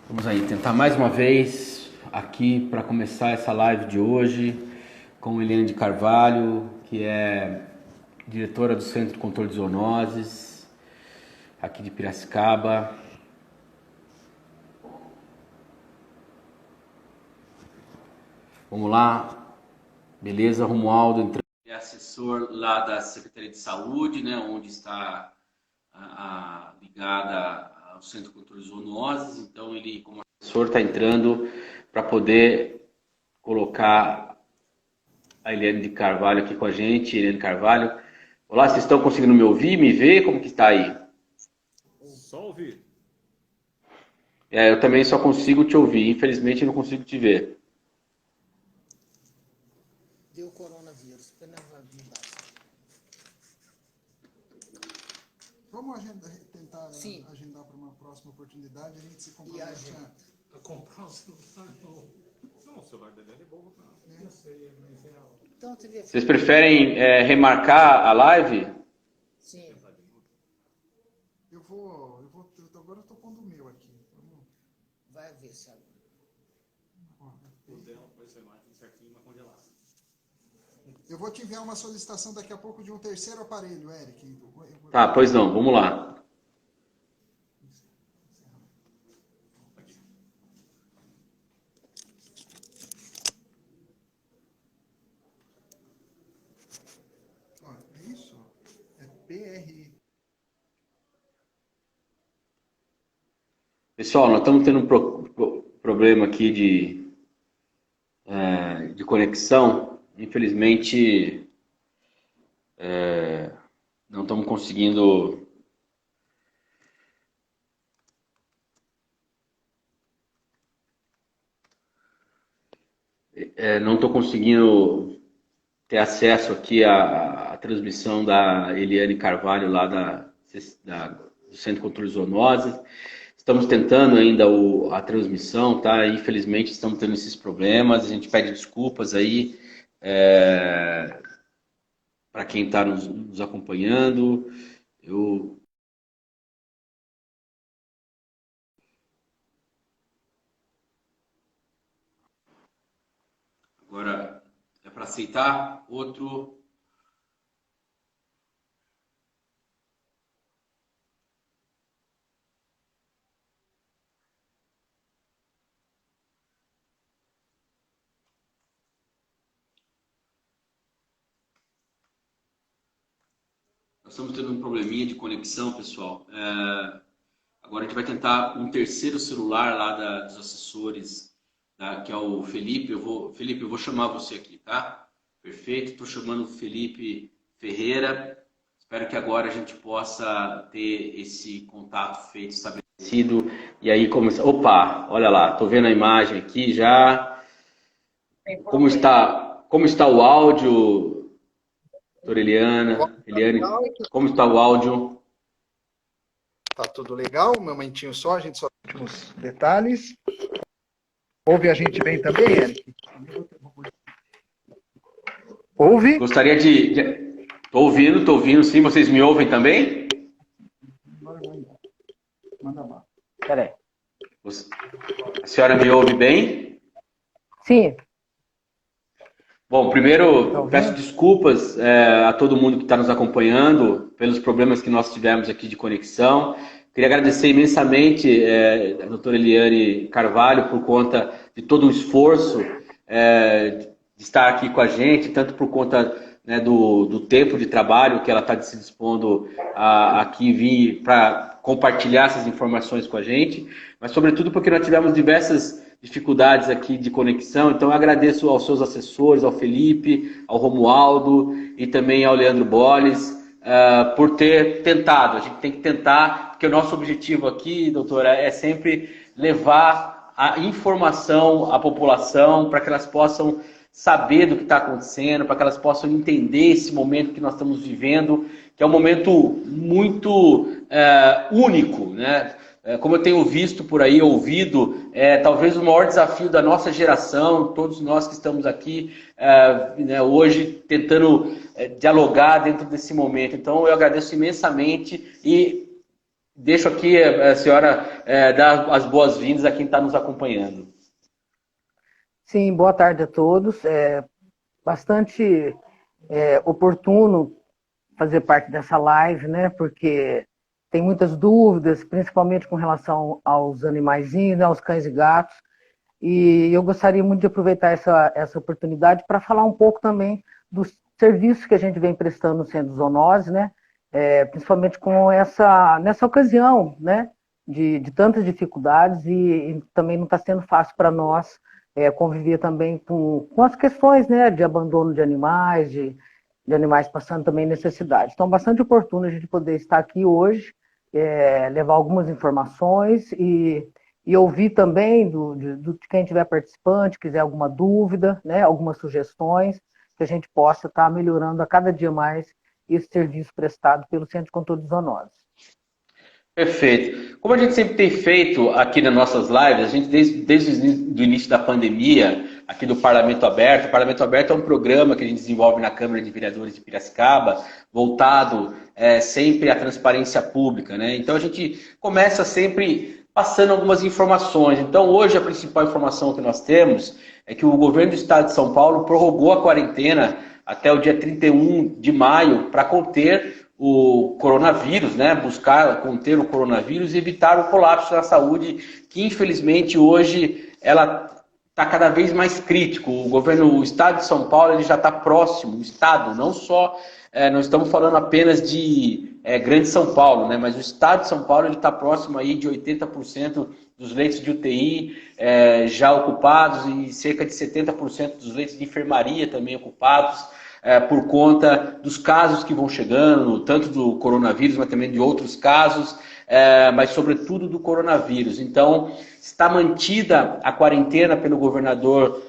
Vamos aí tentar mais uma vez aqui para começar essa live de hoje com Eliane de Carvalho, que é diretora do Centro de Controle de Zoonoses aqui de Piracicaba. Vamos lá, beleza, Romualdo entrando. É assessor lá da Secretaria de Saúde, né, onde está ligada ao Centro de Controle de Zoonoses. Então ele, como assessor, está entrando para poder colocar a Eliane de Carvalho aqui com a gente. Eliane Carvalho. Olá, vocês estão conseguindo me ouvir, me ver? Como que está aí? Só ouvir. Eu também só consigo te ouvir. Infelizmente, eu não consigo te ver. Deu coronavírus. Vamos tentar Sim. agendar para uma próxima oportunidade, a gente se E compromete agenda. A comprar o celular novo. Não, o celular dele é bom. Eu sei, mas é algo. Então, TV. Vocês preferem remarcar a live? Sim. agora eu estou pondo o meu aqui. Vai ver se agora. O dela vai ser mais certinho, mas congelado. Eu vou te enviar uma solicitação daqui a pouco de um terceiro aparelho, Eric. Tá, pois não, vamos lá. Ó, é isso? É PRI. Pessoal, nós estamos tendo um problema aqui de conexão. Infelizmente, não estamos conseguindo. Não estou conseguindo ter acesso aqui à transmissão da Eliane Carvalho lá do Centro de Controle de Zoonoses. Estamos tentando ainda a transmissão, tá? Infelizmente estamos tendo esses problemas. A gente pede desculpas aí para quem está nos acompanhando. Agora é para aceitar outro. Nós estamos tendo um probleminha de conexão, pessoal. Agora a gente vai tentar um terceiro celular lá dos assessores, que é o Felipe. Felipe, eu vou chamar você aqui, tá? Perfeito. Estou chamando o Felipe Ferreira. Espero que agora a gente possa ter esse contato feito, estabelecido. E aí começa. Opa, olha lá, estou vendo a imagem aqui já. Como está o áudio, doutora Eliane, como está o áudio? Tá tudo legal, um momentinho só, a gente só tem últimos detalhes. Ouve a gente bem também, Eric? Ouve? Gostaria de... Tô ouvindo, sim. Vocês me ouvem também? Manda lá. Peraí. A senhora me ouve bem? Sim. Bom, primeiro, peço desculpas a todo mundo que está nos acompanhando pelos problemas que nós tivemos aqui de conexão. Queria agradecer imensamente a doutora Eliane Carvalho por conta de todo o esforço de estar aqui com a gente, tanto por conta do tempo de trabalho que ela está se dispondo a aqui vir para compartilhar essas informações com a gente, mas sobretudo porque nós tivemos diversas dificuldades aqui de conexão. Então eu agradeço aos seus assessores, ao Felipe, ao Romualdo e também ao Leandro Bolles por ter tentado. A gente tem que tentar, porque o nosso objetivo aqui, doutora, é sempre levar a informação à população para que elas possam saber do que está acontecendo, para que elas possam entender esse momento que nós estamos vivendo, que é um momento muito único, né? Como eu tenho visto por aí, ouvido, talvez o maior desafio da nossa geração, todos nós que estamos aqui hoje tentando dialogar dentro desse momento. Então eu agradeço imensamente e deixo aqui a senhora dar as boas-vindas a quem está nos acompanhando. Sim, boa tarde a todos. É bastante oportuno fazer parte dessa live, né? Porque tem muitas dúvidas, principalmente com relação aos animaizinhos, né, aos cães e gatos. E eu gostaria muito de aproveitar essa oportunidade para falar um pouco também dos serviços que a gente vem prestando no Centro de Zoonose, né? Principalmente nessa ocasião, né? De tantas dificuldades e também não está sendo fácil para nós conviver também com as questões, né? De abandono de animais, de animais passando também necessidade. Então, bastante oportuno a gente poder estar aqui hoje, levar algumas informações e ouvir também de quem estiver participante, quiser alguma dúvida, né, algumas sugestões, que a gente possa estar melhorando a cada dia mais esse serviço prestado pelo Centro de Controle de Zoonoses. Perfeito. Como a gente sempre tem feito aqui nas nossas lives, a gente desde o início da pandemia, aqui do Parlamento Aberto, o Parlamento Aberto é um programa que a gente desenvolve na Câmara de Vereadores de Piracicaba, voltado sempre à transparência pública, né? Então a gente começa sempre passando algumas informações. Então hoje a principal informação que nós temos é que o governo do estado de São Paulo prorrogou a quarentena até o dia 31 de maio para conter o coronavírus, né? Buscar conter o coronavírus e evitar o colapso da saúde, que infelizmente hoje ela está cada vez mais crítico. O estado de São Paulo ele já está próximo, o estado, não só, não estamos falando apenas de Grande São Paulo, né? Mas o estado de São Paulo está próximo aí de 80% dos leitos de UTI já ocupados e cerca de 70% dos leitos de enfermaria também ocupados, por conta dos casos que vão chegando, tanto do coronavírus, mas também de outros casos, mas sobretudo do coronavírus. Então, está mantida a quarentena pelo governador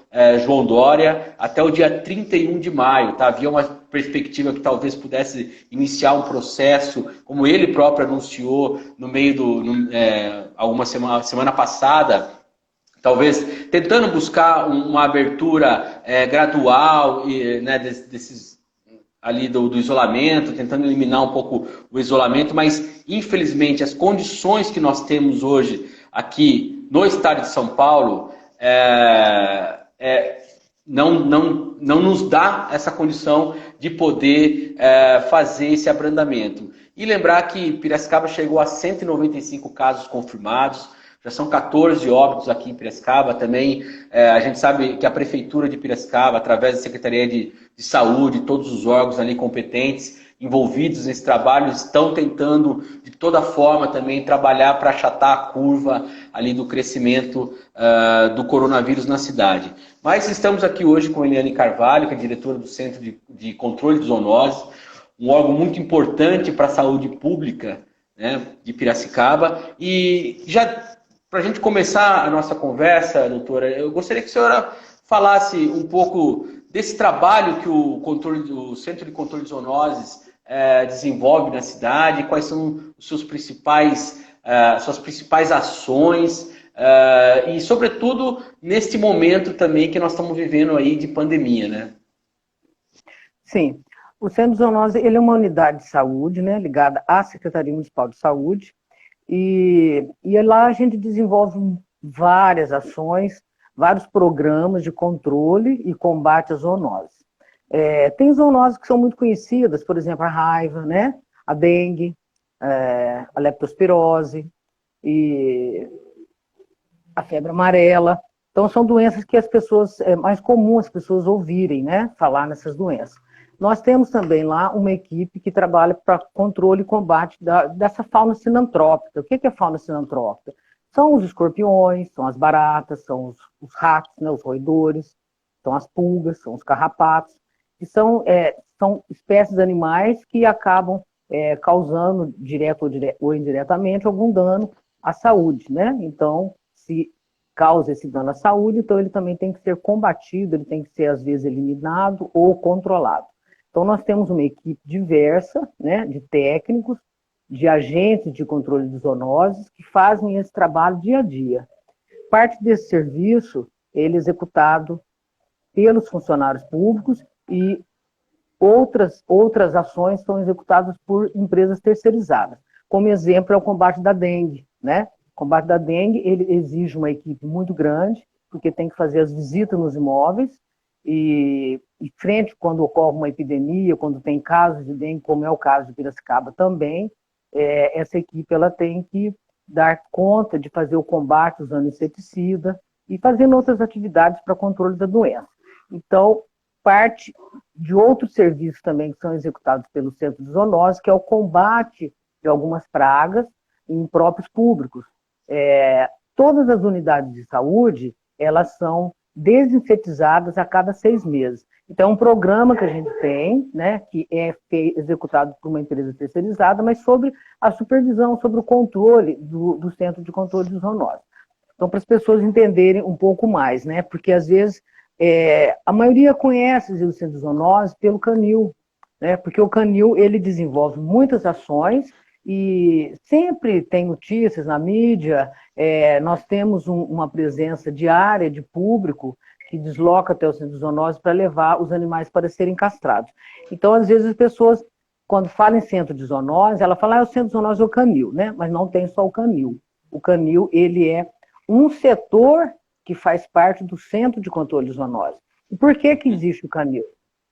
João Dória até o dia 31 de maio. Tá? Havia uma perspectiva que talvez pudesse iniciar um processo, como ele próprio anunciou no meio alguma semana passada, talvez tentando buscar uma abertura gradual né, ali do isolamento, tentando eliminar um pouco o isolamento, mas infelizmente as condições que nós temos hoje aqui no estado de São Paulo não nos dá essa condição de poder fazer esse abrandamento. E lembrar que Piracicaba chegou a 195 casos confirmados, já são 14 óbitos aqui em Piracicaba. Também a gente sabe que a Prefeitura de Piracicaba, através da Secretaria de Saúde, todos os órgãos ali competentes, envolvidos nesse trabalho, estão tentando de toda forma também trabalhar para achatar a curva ali do crescimento do coronavírus na cidade. Mas estamos aqui hoje com Eliane Carvalho, que é diretora do Centro de Controle de Zoonoses, um órgão muito importante para a saúde pública, né, de Piracicaba. E já para a gente começar a nossa conversa, doutora, eu gostaria que a senhora falasse um pouco desse trabalho que o Centro de Controle de Zoonoses desenvolve na cidade, quais são suas principais ações e, sobretudo, neste momento também que nós estamos vivendo aí de pandemia, né? Sim. O Centro de Zoonose ele é uma unidade de saúde, né, ligada à Secretaria Municipal de Saúde, e lá a gente desenvolve várias ações, vários programas de controle e combate às zoonoses. Tem zoonoses que são muito conhecidas, por exemplo, a raiva, né? A dengue, a leptospirose e a febre amarela. Então, são doenças que é mais comum as pessoas ouvirem, né? Falar nessas doenças. Nós temos também lá uma equipe que trabalha para controle e combate dessa fauna sinantrópica. O que é fauna sinantrópica? São os escorpiões, são as baratas, são os ratos, né, os roedores, são as pulgas, são os carrapatos, que são espécies animais que acabam causando, direto ou indiretamente, algum dano à saúde, né? Então, se causa esse dano à saúde, então ele também tem que ser combatido, ele tem que ser, às vezes, eliminado ou controlado. Então, nós temos uma equipe diversa, né, de técnicos, de agentes de controle de zoonoses que fazem esse trabalho dia a dia. Parte desse serviço ele é executado pelos funcionários públicos e outras ações são executadas por empresas terceirizadas. Como exemplo é o combate da dengue, né? O combate da dengue, ele exige uma equipe muito grande, porque tem que fazer as visitas nos imóveis, e frente quando ocorre uma epidemia, quando tem casos de dengue, como é o caso de Piracicaba também, essa equipe ela tem que dar conta de fazer o combate usando inseticida e fazendo outras atividades para controle da doença. Então, parte de outros serviços também que são executados pelo Centro de Zoonose, que é o combate de algumas pragas em próprios públicos. Todas as unidades de saúde, elas são desinfetizadas a cada 6 meses. Então, é um programa que a gente tem, né, que é executado por uma empresa terceirizada, mas sobre a supervisão, sobre o controle do Centro de Controle de Zoonose. Então, para as pessoas entenderem um pouco mais, né, porque às vezes a maioria conhece o Centro de Zoonose pelo canil, né, porque o canil ele desenvolve muitas ações e sempre tem notícias na mídia. Nós temos uma presença diária de público que desloca até o Centro de Zoonose para levar os animais para serem castrados. Então, às vezes, as pessoas, quando falam em Centro de Zoonose, ela fala, o Centro de Zoonose é o canil, né? Mas não tem só o canil. O canil, ele é um setor que faz parte do Centro de Controle de Zoonose. E por que existe o canil?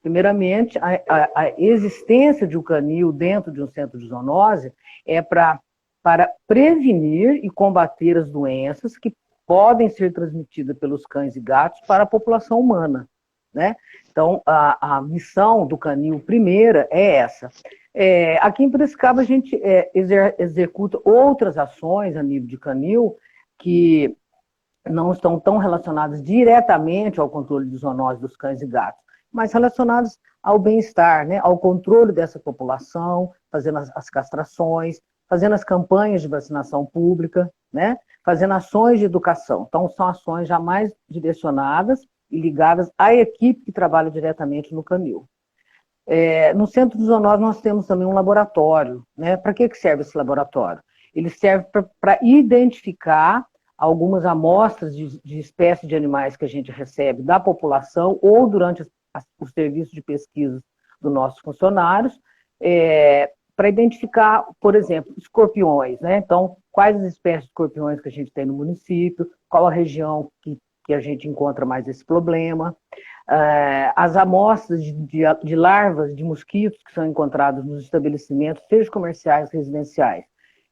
Primeiramente, a existência de um canil dentro de um centro de zoonose é para prevenir e combater as doenças que podem ser transmitidas pelos cães e gatos para a população humana, né? Então, a missão do canil primeira é essa. Aqui em Piracicaba, a gente executa outras ações a nível de canil que não estão tão relacionadas diretamente ao controle de zoonose dos cães e gatos, mas relacionadas ao bem-estar, né, ao controle dessa população, fazendo as castrações, fazendo as campanhas de vacinação pública, né, fazendo ações de educação. Então, são ações já mais direcionadas e ligadas à equipe que trabalha diretamente no canil. No Centro de Zoonose, nós temos também um laboratório, né? Para que serve esse laboratório? Ele serve para identificar algumas amostras de espécies de animais que a gente recebe da população ou durante os serviços de pesquisa dos nossos funcionários, para identificar, por exemplo, escorpiões, né? Então, quais as espécies de escorpiões que a gente tem no município, qual a região que a gente encontra mais esse problema, as amostras de larvas de mosquitos que são encontradas nos estabelecimentos, seja comerciais, residenciais,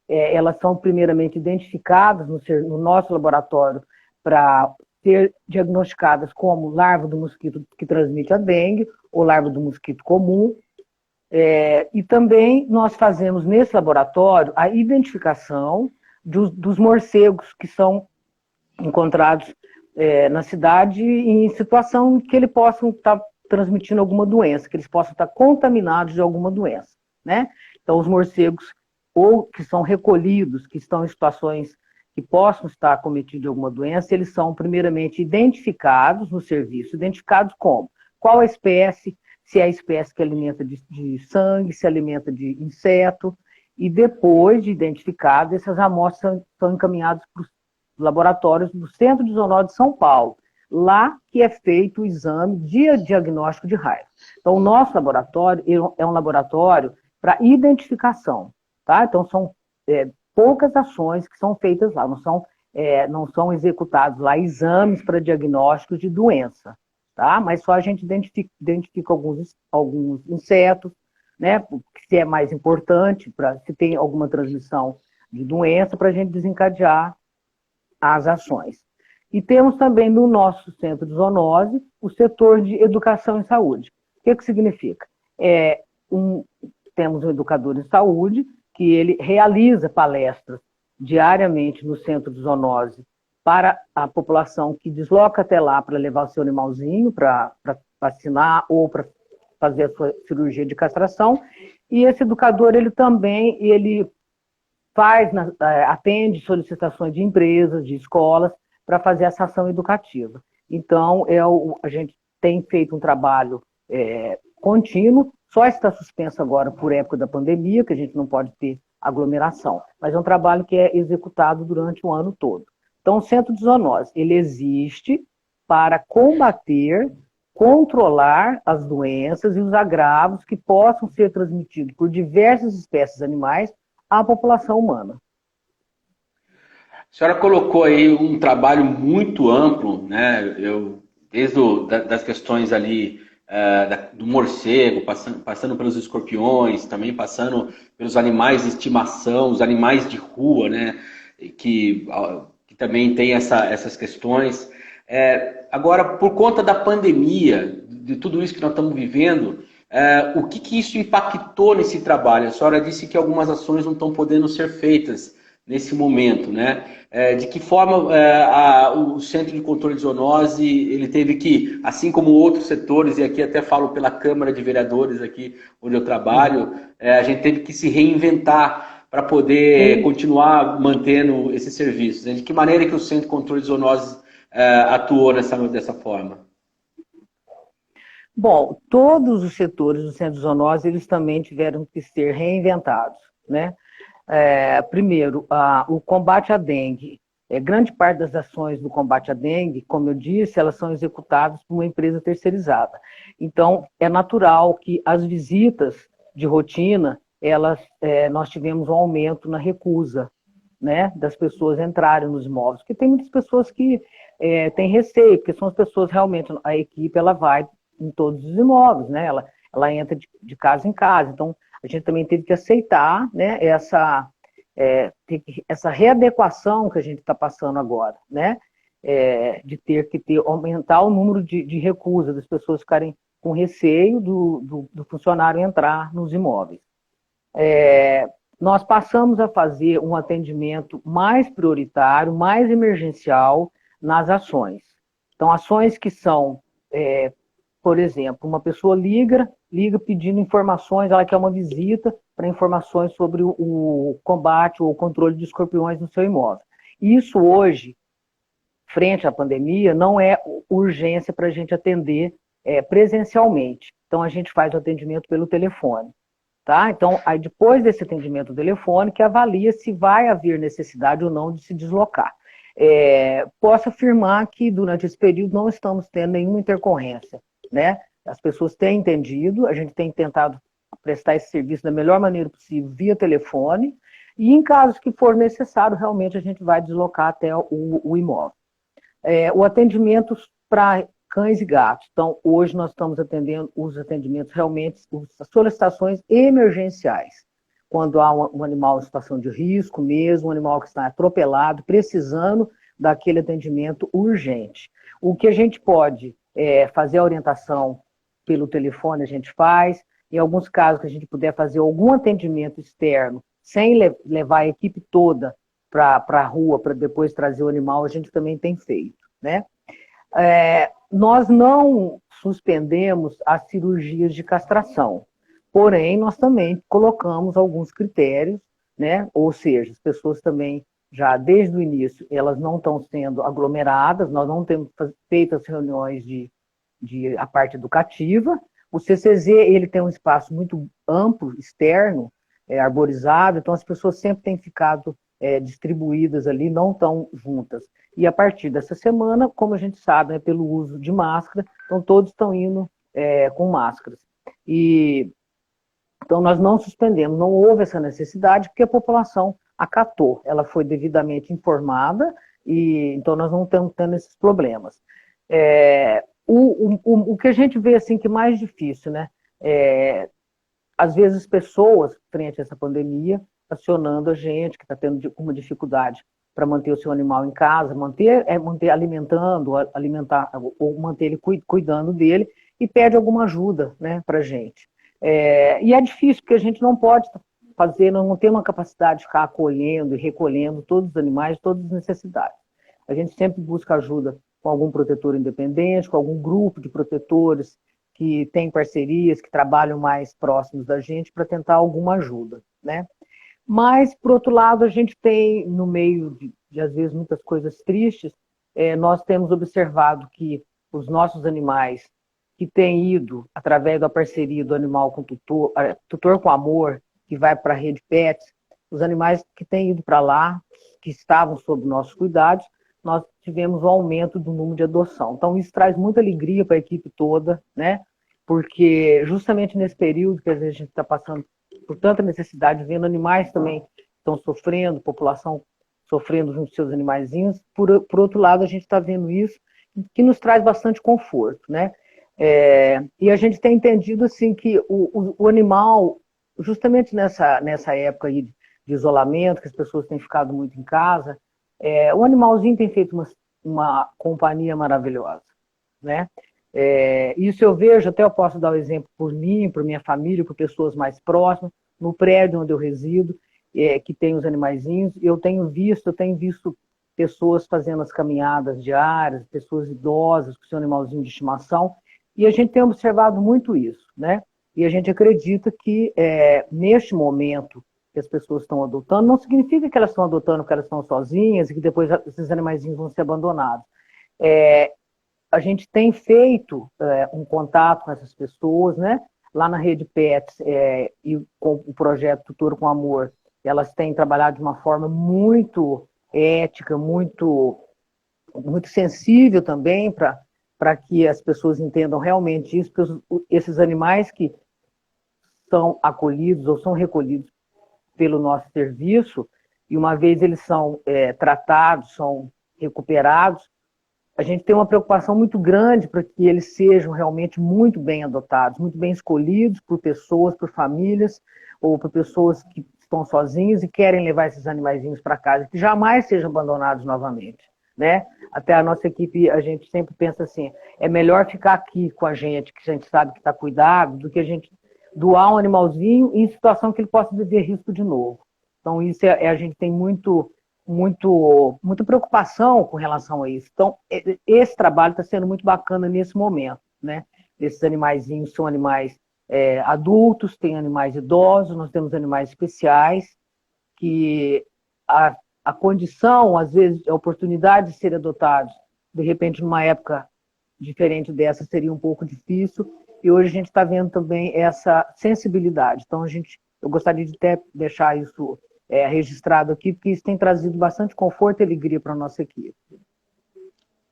elas são primeiramente identificadas no nosso laboratório para ser diagnosticadas como larva do mosquito que transmite a dengue ou larva do mosquito comum. E também nós fazemos nesse laboratório a identificação dos morcegos que são encontrados na cidade em situação que eles possam estar transmitindo alguma doença, que eles possam estar contaminados de alguma doença, né? Então, os morcegos ou que são recolhidos, que estão em situações que possam estar acometidos de alguma doença, eles são primeiramente identificados no serviço. Identificados como? Qual a espécie, se é a espécie que alimenta de sangue, se alimenta de inseto, e depois de identificados, essas amostras são encaminhadas para os laboratórios do Centro de Zoonose de São Paulo, lá que é feito o exame de diagnóstico de raiva. Então, o nosso laboratório é um laboratório para identificação, tá? Então, são poucas ações que são feitas lá, não são executados lá exames para diagnóstico de doença, tá? Mas só a gente identifica alguns insetos, né? Se é mais importante, se tem alguma transmissão de doença, para a gente desencadear as ações. E temos também no nosso Centro de Zoonose o setor de educação em saúde. O que significa? Temos um educador em saúde que ele realiza palestras diariamente no Centro de Zoonose para a população que desloca até lá para levar o seu animalzinho para vacinar ou para fazer a sua cirurgia de castração. E esse educador, ele também atende solicitações de empresas, de escolas, para fazer essa ação educativa. Então, a gente tem feito um trabalho contínuo, só está suspenso agora por época da pandemia, que a gente não pode ter aglomeração, mas é um trabalho que é executado durante o ano todo. Então, o Centro de Zoonose, ele existe para combater, controlar as doenças e os agravos que possam ser transmitidos por diversas espécies animais à população humana. A senhora colocou aí um trabalho muito amplo, né? Desde das questões ali do morcego, passando pelos escorpiões, também passando pelos animais de estimação, os animais de rua, né? Que também tem essas questões. Agora, por conta da pandemia, de tudo isso que nós estamos vivendo, o que isso impactou nesse trabalho? A senhora disse que algumas ações não estão podendo ser feitas nesse momento, né? De que forma o Centro de Controle de Zoonose ele teve que, assim como outros setores, e aqui até falo pela Câmara de Vereadores aqui onde eu trabalho, a gente teve que se reinventar para poder continuar mantendo esses serviços, né? De que maneira que o Centro de Controle de Zoonose atuou dessa forma? Bom, todos os setores do Centro de Zoonose, eles também tiveram que ser reinventados, né? Primeiro, o combate à dengue. Grande parte das ações do combate à dengue, como eu disse, elas são executadas por uma empresa terceirizada. Então, é natural que as visitas de rotina, nós tivemos um aumento na recusa, né, das pessoas entrarem nos imóveis, porque tem muitas pessoas que têm receio, porque são as pessoas realmente, a equipe ela vai em todos os imóveis, né, ela entra de casa em casa, então a gente também teve que aceitar, né, essa readequação que a gente está passando agora, né, de ter que aumentar o número de recusa, das pessoas ficarem com receio do funcionário entrar nos imóveis. Nós passamos a fazer um atendimento mais prioritário, mais emergencial nas ações. Então, ações que são, por exemplo, uma pessoa liga pedindo informações, ela quer uma visita para informações sobre o combate ou o controle de escorpiões no seu imóvel. Isso hoje, frente à pandemia, não é urgência para a gente atender presencialmente. Então, a gente faz o atendimento pelo telefone. Tá? Então, aí depois desse atendimento telefônico, avalia se vai haver necessidade ou não de se deslocar. Posso afirmar que durante esse período não estamos tendo nenhuma intercorrência, né? As pessoas têm entendido, a gente tem tentado prestar esse serviço da melhor maneira possível via telefone, e em casos que for necessário, realmente a gente vai deslocar até o imóvel. O atendimento para cães e gatos. Então, hoje nós estamos atendendo os atendimentos realmente, as solicitações emergenciais. Quando há um animal em situação de risco mesmo, um animal que está atropelado, precisando daquele atendimento urgente. O que a gente pode fazer a orientação pelo telefone, a gente faz. Em alguns casos que a gente puder fazer algum atendimento externo, sem levar a equipe toda para a rua, para depois trazer o animal, a gente também tem feito, né? Nós não suspendemos as cirurgias de castração, porém, nós também colocamos alguns critérios, né? Ou seja, as pessoas também, já desde o início, elas não estão sendo aglomeradas, nós não temos feito as reuniões a parte educativa. O CCZ, ele tem um espaço muito amplo, externo, arborizado, então as pessoas sempre têm ficado distribuídas ali, não estão juntas. E a partir dessa semana, como a gente sabe, né, pelo uso de máscara, então todos estão indo com máscaras. Então nós não suspendemos, não houve essa necessidade, porque a população acatou, ela foi devidamente informada, e então nós não estamos tendo esses problemas. O que a gente vê assim que é mais difícil, né? Às vezes as pessoas, frente a essa pandemia, acionando a gente, que está tendo uma dificuldade para manter o seu animal em casa, manter alimentando, ou manter ele cuidando dele, e pede alguma ajuda, né, para a gente. E é difícil, porque a gente não pode fazer, não tem uma capacidade de ficar acolhendo e recolhendo todos os animais, todas as necessidades. A gente sempre busca ajuda com algum protetor independente, com algum grupo de protetores que tem parcerias, que trabalham mais próximos da gente para tentar alguma ajuda, né? Mas, por outro lado, a gente tem, no meio de às vezes, muitas coisas tristes, nós temos observado que os nossos animais que têm ido, através da parceria do animal com tutor com amor, que vai para a rede PETS, os animais que têm ido para lá, que estavam sob nossos cuidados, nós tivemos um aumento do número de adoção. Então, isso traz muita alegria para a equipe toda, né? Porque justamente nesse período que às vezes a gente está passando por tanta necessidade, vendo animais também estão sofrendo, população sofrendo junto com seus animaizinhos. Por outro lado, a gente está vendo isso, que nos traz bastante conforto, né? E a gente tem entendido assim, que o animal, justamente nessa época aí de isolamento, que as pessoas têm ficado muito em casa, o animalzinho tem feito uma companhia maravilhosa, né? Isso eu vejo, até eu posso dar o exemplo por mim, por minha família, por pessoas mais próximas, no prédio onde eu resido, que tem os animaizinhos. Eu tenho visto pessoas fazendo as caminhadas diárias, pessoas idosas com seu animalzinho de estimação, e a gente tem observado muito isso, né? E a gente acredita que neste momento que as pessoas estão adotando, não significa que elas estão adotando porque elas estão sozinhas e que depois esses animaizinhos vão ser abandonados. A gente tem feito um contato com essas pessoas, né? Lá na Rede Pets e com o projeto Tutor com Amor, elas têm trabalhado de uma forma muito ética, muito sensível também, para que as pessoas entendam realmente isso, porque esses animais que são acolhidos ou são recolhidos pelo nosso serviço, e uma vez eles são tratados, são recuperados, a gente tem uma preocupação muito grande para que eles sejam realmente muito bem adotados, muito bem escolhidos por pessoas, por famílias, ou por pessoas que estão sozinhas e querem levar esses animaizinhos para casa, que jamais sejam abandonados novamente, né? Até a nossa equipe, a gente sempre pensa assim, é melhor ficar aqui com a gente, que a gente sabe que está cuidado, do que a gente doar um animalzinho em situação que ele possa viver risco de novo. Então, isso a gente tem muita preocupação com relação a isso. Então, esse trabalho está sendo muito bacana nesse momento, né? Esses animaizinhos são animais adultos, tem animais idosos, nós temos animais especiais, que a condição, às vezes, a oportunidade de serem adotados, de repente, numa época diferente dessa, seria um pouco difícil, e hoje a gente está vendo também essa sensibilidade. Então, eu gostaria de até deixar isso registrado aqui, porque isso tem trazido bastante conforto e alegria para a nossa equipe.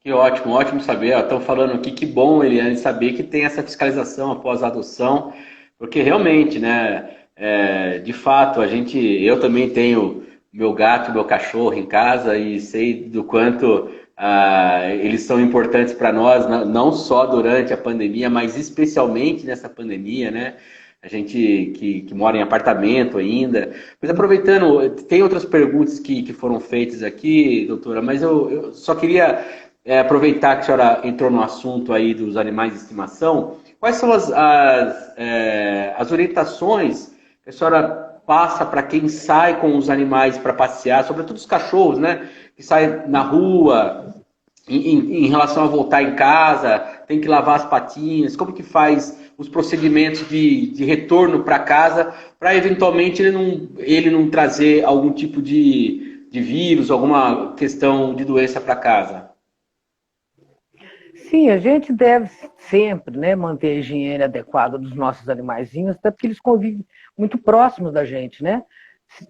Que ótimo, ótimo saber. Estão falando aqui, que bom, Eliane, saber que tem essa fiscalização após a adoção, porque realmente, né, de fato, eu também tenho meu gato, meu cachorro em casa e sei do quanto eles são importantes para nós, não só durante a pandemia, mas especialmente nessa pandemia, né? A gente que mora em apartamento ainda. Mas aproveitando, tem outras perguntas que foram feitas aqui, doutora, mas eu só queria aproveitar que a senhora entrou no assunto aí dos animais de estimação. Quais são as orientações que a senhora passa para quem sai com os animais para passear, sobretudo os cachorros, né? Que saem na rua, em relação a voltar em casa, tem que lavar as patinhas, como que faz os procedimentos de retorno para casa, para eventualmente ele não trazer algum tipo de vírus, alguma questão de doença para casa? Sim, a gente deve sempre, né, manter a higiene adequada dos nossos animaizinhos, até porque eles convivem muito próximos da gente, né?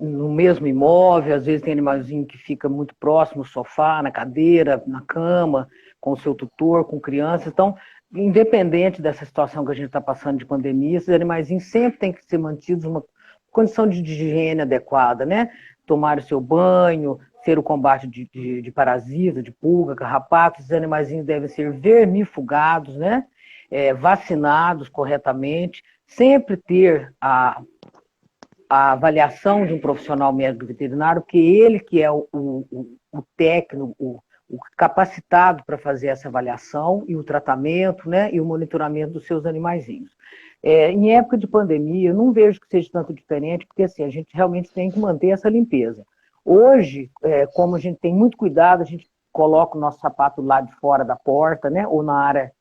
No mesmo imóvel, às vezes tem animalzinho que fica muito próximo no sofá, na cadeira, na cama, com o seu tutor, com criança. Então, independente dessa situação que a gente está passando de pandemia, esses animaizinhos sempre têm que ser mantidos numa condição de higiene adequada, né? Tomar o seu banho, ser o combate de parasita, de pulga, carrapato. Esses animaizinhos devem ser vermifugados, né? Vacinados corretamente, sempre ter a avaliação de um profissional médico veterinário, porque ele que é o técnico, o capacitado para fazer essa avaliação e o tratamento, né, e o monitoramento dos seus animaizinhos. Em época de pandemia, eu não vejo que seja tanto diferente, porque assim, a gente realmente tem que manter essa limpeza. Hoje, como a gente tem muito cuidado, a gente coloca o nosso sapato lá de fora da porta, né, ou na área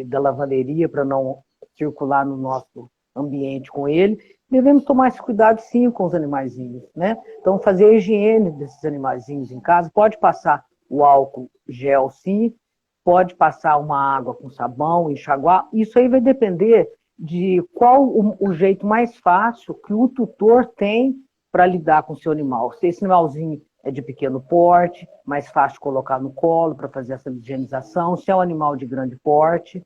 da lavanderia, para não circular no nosso ambiente com ele. Devemos tomar esse cuidado, sim, com os animaizinhos, né? Então, fazer a higiene desses animaizinhos em casa, pode passar o álcool gel, sim, pode passar uma água com sabão, enxaguar. Isso aí vai depender de qual o jeito mais fácil que o tutor tem para lidar com o seu animal. Se esse animalzinho é de pequeno porte, mais fácil de colocar no colo para fazer essa higienização. Se é um animal de grande porte,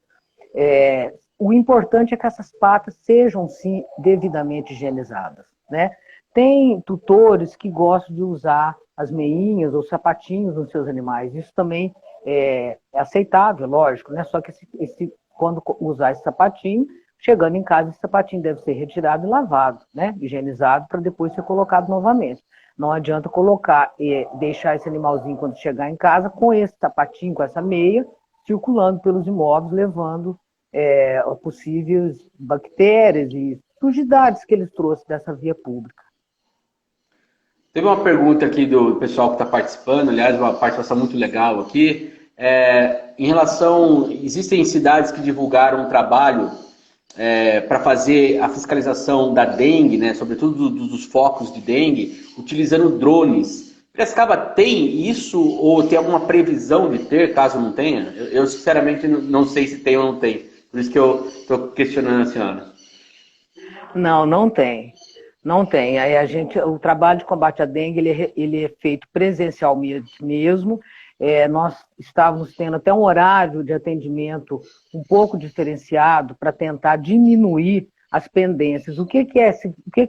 o importante é que essas patas sejam, sim, devidamente higienizadas, né? Tem tutores que gostam de usar as meinhas ou sapatinhos nos seus animais. Isso também é aceitável, lógico, né? Só que quando usar esse sapatinho, chegando em casa, esse sapatinho deve ser retirado e lavado, né? Higienizado para depois ser colocado novamente. Não adianta colocar e deixar esse animalzinho, quando chegar em casa, com esse sapatinho, com essa meia, circulando pelos imóveis, levando possíveis bactérias e sujidades que eles trouxeram dessa via pública. Teve uma pergunta aqui do pessoal que está participando, aliás, uma participação muito legal aqui. Em relação, existem cidades que divulgaram um trabalho para fazer a fiscalização da dengue, né, sobretudo dos focos de dengue, utilizando drones. Piracicaba tem isso ou tem alguma previsão de ter, caso não tenha? Eu sinceramente não sei se tem ou não tem. Por isso que eu estou questionando a senhora. Não, não tem. Não tem. Aí o trabalho de combate à dengue ele é feito presencialmente mesmo. Nós estávamos tendo até um horário de atendimento um pouco diferenciado para tentar diminuir as pendências. O que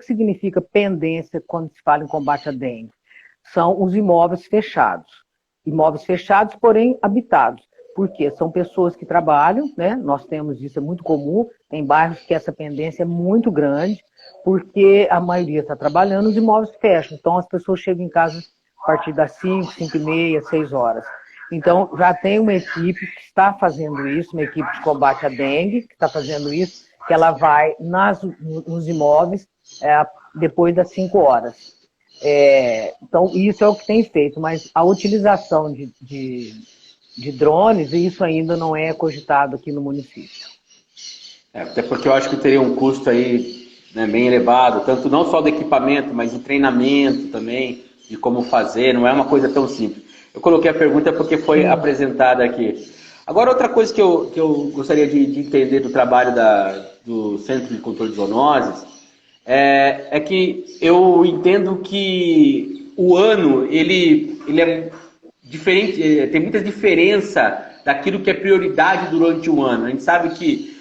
significa pendência quando se fala em combate à dengue? São os imóveis fechados. Imóveis fechados, porém habitados. Porque são pessoas que trabalham, né? Nós temos isso, é muito comum, tem bairros que essa pendência é muito grande, porque a maioria está trabalhando, os imóveis fecham. Então as pessoas chegam em casa a partir das 5, 5h30, 6 horas. Então já tem uma equipe que está fazendo isso, uma equipe de combate à dengue, que está fazendo isso, que ela vai nos imóveis depois das 5 horas. Então isso é o que tem feito, mas a utilização de drones, isso ainda não é cogitado aqui no município. Até porque eu acho que teria um custo aí, né, bem elevado, tanto não só do equipamento, mas do treinamento também, de como fazer, não é uma coisa tão simples. Eu coloquei a pergunta porque foi apresentada aqui. Agora, outra coisa que eu gostaria de entender do trabalho do Centro de Controle de Zoonoses é que eu entendo que o ano, ele é diferente, tem muita diferença daquilo que é prioridade durante o ano. A gente sabe que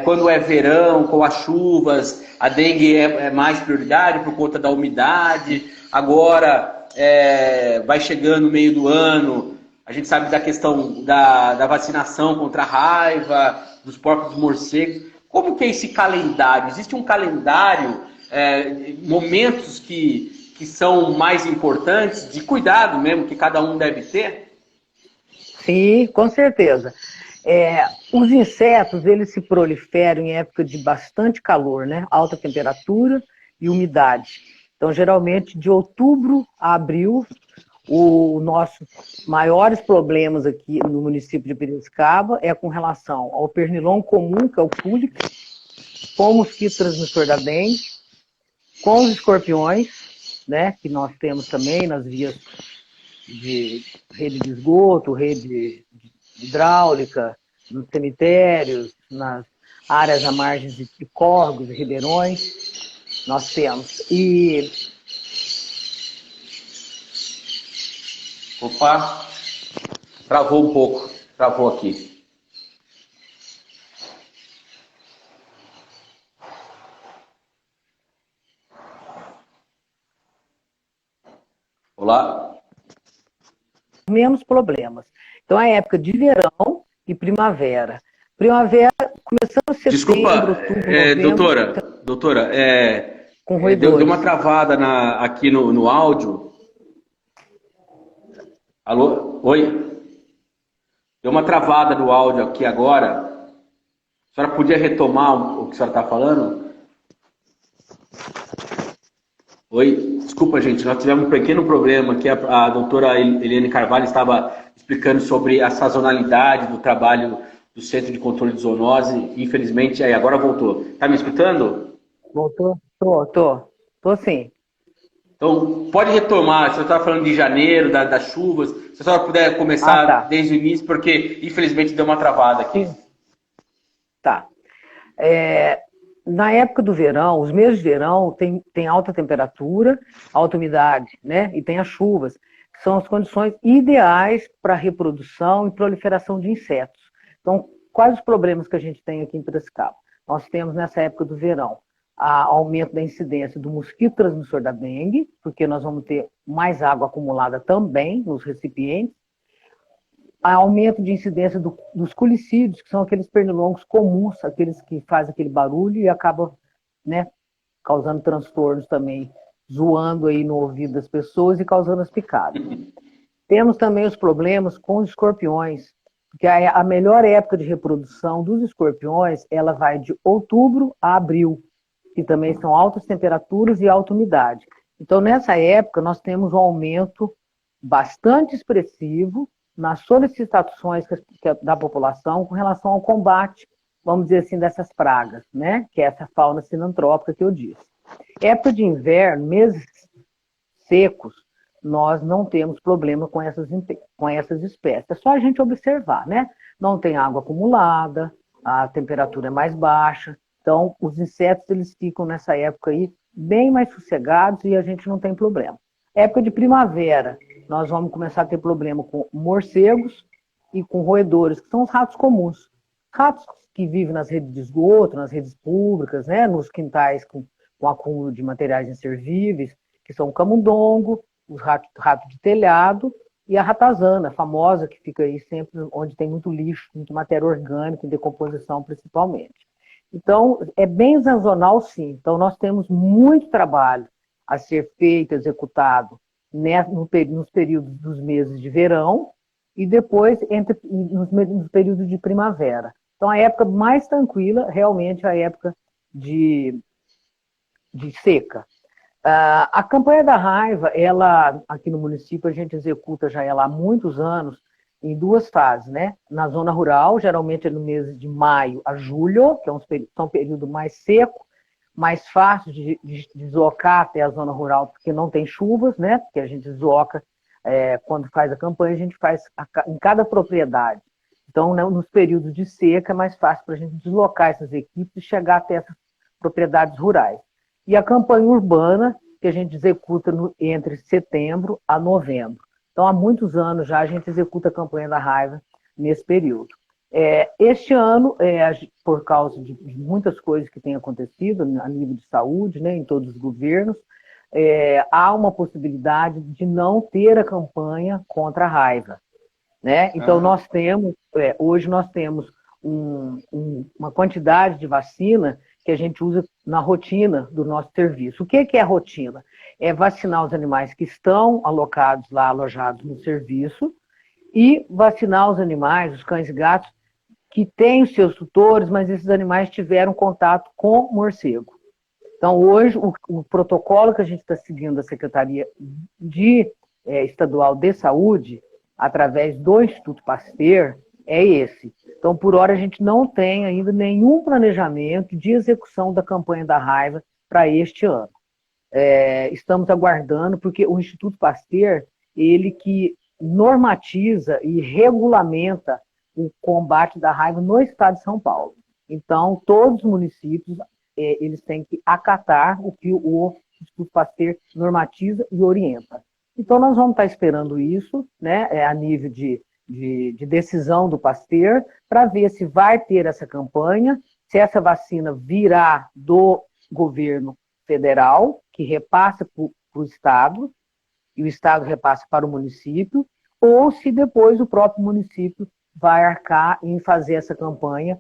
quando é verão, com as chuvas, a dengue é mais prioridade por conta da umidade. Agora, vai chegando no meio do ano, a gente sabe da questão da vacinação contra a raiva, dos porcos morcegos. Como que é esse calendário? Existe um calendário, momentos que são mais importantes, de cuidado mesmo, que cada um deve ter? Sim, com certeza. Os insetos, eles se proliferam em época de bastante calor, né? Alta temperatura e umidade. Então, geralmente, de outubro a abril, os nossos maiores problemas aqui no município de Piracicaba é com relação ao pernilongo comum, que é o Culex, com o mosquito transmissor da dengue, com os escorpiões, né, que nós temos também nas vias de rede de esgoto, rede hidráulica, nos cemitérios, nas áreas à margem de córregos e ribeirões, nós temos. E... Opa, travou um pouco, travou aqui. Olá. Menos problemas. Então, é a época de verão e primavera. Primavera, começando setembro, Desculpa, outubro, novembro, doutora, com deu uma travada aqui no áudio. Alô? Oi? Deu uma travada no áudio aqui agora. A senhora podia retomar o que a senhora está falando? Oi? Desculpa, gente, nós tivemos um pequeno problema aqui. A doutora Eliane Carvalho estava explicando sobre a sazonalidade do trabalho do Centro de Controle de Zoonose. Infelizmente, agora voltou. Está me escutando? Voltou? Tô sim. Então, pode retomar. Você estava falando de janeiro, das chuvas. Se a senhora puder começar desde o início, porque infelizmente deu uma travada aqui. Tá. Na época do verão, os meses de verão tem alta temperatura, alta umidade, né? E tem as chuvas, que são as condições ideais para a reprodução e proliferação de insetos. Então, quais os problemas que a gente tem aqui em Piracicaba? Nós temos nessa época do verão aumento da incidência do mosquito transmissor da dengue, porque nós vamos ter mais água acumulada também nos recipientes, aumento de incidência dos culicídios, que são aqueles pernilongos comuns, aqueles que fazem aquele barulho e acabam, né, causando transtornos também, zoando aí no ouvido das pessoas e causando as picadas. Temos também os problemas com os escorpiões, porque a melhor época de reprodução dos escorpiões, ela vai de outubro a abril, que também são altas temperaturas e alta umidade. Então, nessa época, nós temos um aumento bastante expressivo nas solicitações da população com relação ao combate, vamos dizer assim, dessas pragas, né? Que é essa fauna sinantrópica que eu disse. Época de inverno, meses secos, nós não temos problema com essas espécies. É só a gente observar, né? Não tem água acumulada, a temperatura é mais baixa, então os insetos eles ficam nessa época aí bem mais sossegados e a gente não tem problema. Época de primavera, nós vamos começar a ter problema com morcegos e com roedores, que são os ratos comuns. Ratos que vivem nas redes de esgoto, nas redes públicas, né, nos quintais com acúmulo de materiais inservíveis, que são o camundongo, os ratos de telhado e a ratazana, famosa, que fica aí sempre onde tem muito lixo, muita matéria orgânica em decomposição principalmente. Então, é bem sazonal, sim. Então, nós temos muito trabalho a ser feito, executado nos períodos dos meses de verão e depois nos períodos de primavera. Então, a época mais tranquila, realmente, é a época de seca. A campanha da raiva, ela, aqui no município, a gente executa já ela há muitos anos, em duas fases, né? Na zona rural, geralmente é no mês de maio a julho, que é um período mais seco, mais fácil de deslocar até a zona rural, porque não tem chuvas, né? Porque a gente desloca, quando faz a campanha, a gente faz em cada propriedade. Então, né, nos períodos de seca, é mais fácil para a gente deslocar essas equipes e chegar até essas propriedades rurais. E a campanha urbana, que a gente executa entre setembro a novembro. Então, há muitos anos já a gente executa a campanha da raiva nesse período. Este ano, por causa de muitas coisas que têm acontecido a nível de saúde, né, em todos os governos, há uma possibilidade de não ter a campanha contra a raiva, né? Então, hoje nós temos uma quantidade de vacina que a gente usa na rotina do nosso serviço. O que é a rotina? É vacinar os animais que estão alocados lá, alojados no serviço, e vacinar os animais, os cães e gatos, que têm os seus tutores, mas esses animais tiveram contato com morcego. Então, hoje, o protocolo que a gente está seguindo da Secretaria Estadual de Saúde, através do Instituto Pasteur, é esse. Então, por hora, a gente não tem ainda nenhum planejamento de execução da campanha da raiva para este ano. Estamos aguardando, porque o Instituto Pasteur, ele que normatiza e regulamenta o combate da raiva no estado de São Paulo. Então, todos os municípios, eles têm que acatar o que o Instituto Pasteur normatiza e orienta. Então, nós vamos estar esperando isso, né, a nível de decisão do Pasteur, para ver se vai ter essa campanha, se essa vacina virá do governo federal, que repassa para o Estado, e o Estado repassa para o município, ou se depois o próprio município vai arcar em fazer essa campanha,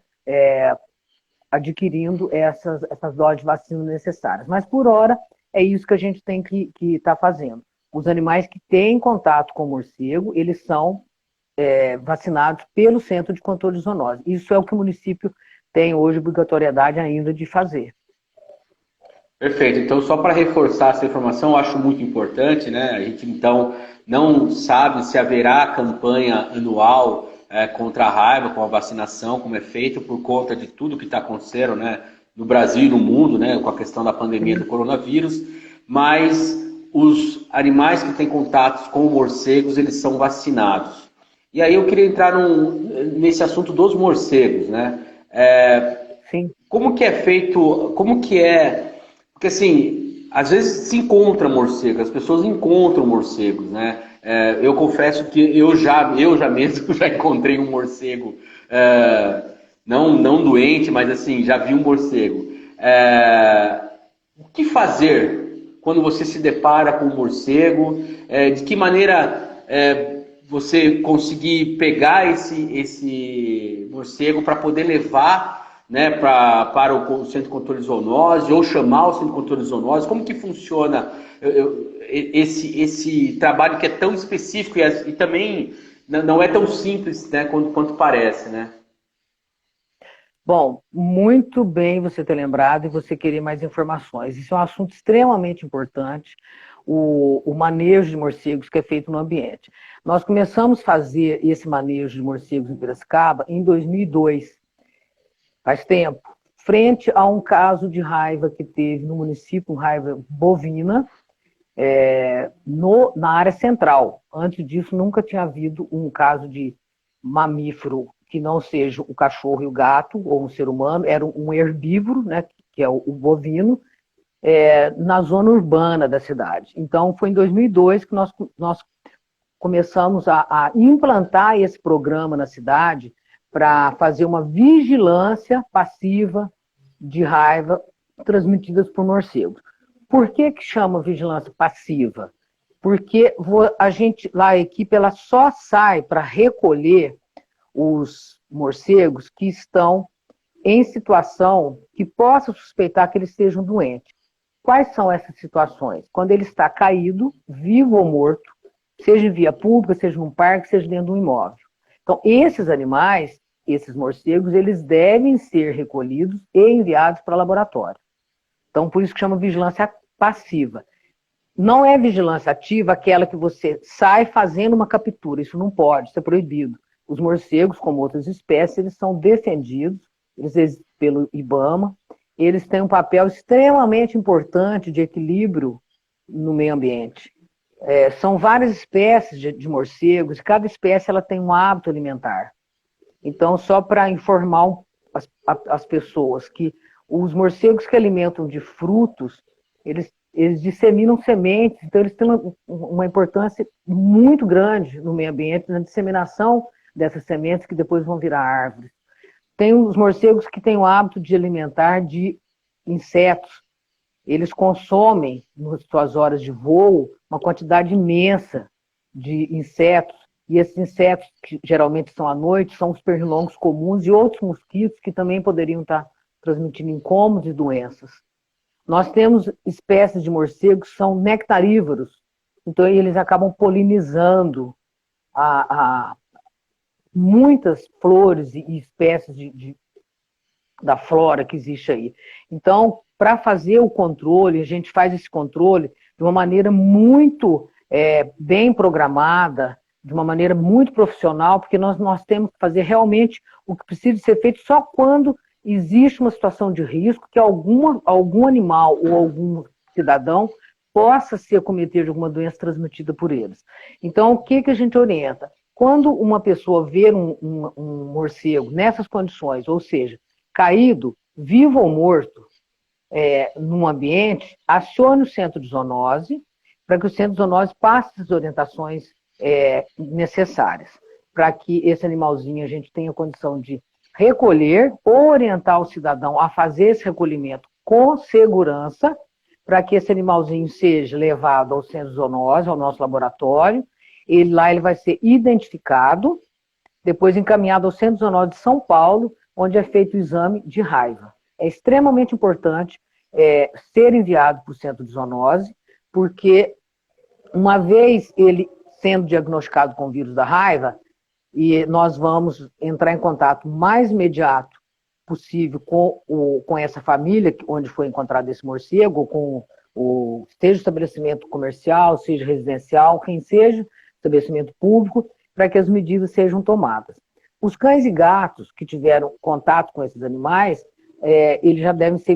adquirindo essas doses de vacina necessárias. Mas, por hora, é isso que a gente tem que estar fazendo. Os animais que têm contato com o morcego, eles são vacinados pelo Centro de Controle de Zoonose. Isso é o que o município tem hoje obrigatoriedade ainda de fazer. Perfeito. Então, só para reforçar essa informação, eu acho muito importante, né? A gente, então, não sabe se haverá campanha anual contra a raiva, com a vacinação, como é feito, por conta de tudo que está acontecendo, né, no Brasil e no mundo, né, com a questão da pandemia do coronavírus, mas os animais que têm contatos com morcegos, eles são vacinados. E aí eu queria entrar nesse assunto dos morcegos, né? Sim. Como que é feito, porque assim, às vezes se encontra morcego, as pessoas encontram morcegos, né? Eu confesso que eu já mesmo já encontrei um morcego, não doente, mas assim, já vi um morcego. o que fazer quando você se depara com um morcego? De que maneira você conseguir pegar esse morcego para poder levar, né, para o Centro de Controle de Zoonose ou chamar o Centro de Controle de Zoonose? Como que funciona esse trabalho que é tão específico e também não é tão simples, né, quanto parece, né? Bom, muito bem você ter lembrado e você querer mais informações. Isso é um assunto extremamente importante, o manejo de morcegos que é feito no ambiente. Nós começamos a fazer esse manejo de morcegos em Piracicaba em 2002, faz tempo, frente a um caso de raiva que teve no município, raiva bovina, na área central. Antes disso, nunca tinha havido um caso de mamífero que não seja o cachorro e o gato, ou um ser humano, era um herbívoro, né, que é o bovino, na zona urbana da cidade. Então, foi em 2002 que nós começamos a implantar esse programa na cidade para fazer uma vigilância passiva de raiva transmitidas por morcegos. Por que chama vigilância passiva? Porque a equipe ela só sai para recolher os morcegos que estão em situação que possa suspeitar que eles estejam doentes. Quais são essas situações? Quando ele está caído, vivo ou morto, seja em via pública, seja num parque, seja dentro de um imóvel. Então, esses animais, esses morcegos, eles devem ser recolhidos e enviados para laboratório. Então, por isso que chama vigilância passiva. Não é vigilância ativa aquela que você sai fazendo uma captura. Isso não pode, isso é proibido. Os morcegos, como outras espécies, eles são defendidos pelo IBAMA. Eles têm um papel extremamente importante de equilíbrio no meio ambiente. São várias espécies de morcegos, cada espécie ela tem um hábito alimentar. Então, só para informar as pessoas que os morcegos que alimentam de frutos, eles disseminam sementes, então eles têm uma importância muito grande no meio ambiente, na disseminação dessas sementes que depois vão virar árvores. Tem os morcegos que têm o hábito de alimentar de insetos. Eles consomem, nas suas horas de voo, uma quantidade imensa de insetos. E esses insetos, que geralmente são à noite, são os pernilongos comuns e outros mosquitos que também poderiam estar transmitindo incômodos e doenças. Nós temos espécies de morcegos que são nectarívoros. Então, eles acabam polinizando muitas flores e espécies da flora que existe aí. Então, para fazer o controle, a gente faz esse controle de uma maneira muito bem programada, de uma maneira muito profissional, porque nós temos que fazer realmente o que precisa ser feito só quando existe uma situação de risco que algum animal ou algum cidadão possa se acometer de alguma doença transmitida por eles. Então, o que a gente orienta? Quando uma pessoa vê um morcego nessas condições, ou seja, caído, vivo ou morto, num ambiente, acione o centro de zoonose, para que o centro de zoonose passe as orientações necessárias, para que esse animalzinho a gente tenha condição de recolher, orientar o cidadão a fazer esse recolhimento com segurança, para que esse animalzinho seja levado ao centro de zoonose, ao nosso laboratório. Lá ele vai ser identificado, depois encaminhado ao Centro de Zoonose de São Paulo, onde é feito o exame de raiva. É extremamente importante ser enviado para o Centro de Zoonose, porque uma vez ele sendo diagnosticado com o vírus da raiva, e nós vamos entrar em contato mais imediato possível com essa família onde foi encontrado esse morcego, com seja estabelecimento comercial, seja residencial, quem seja, estabelecimento público, para que as medidas sejam tomadas. Os cães e gatos que tiveram contato com esses animais, eles já devem ser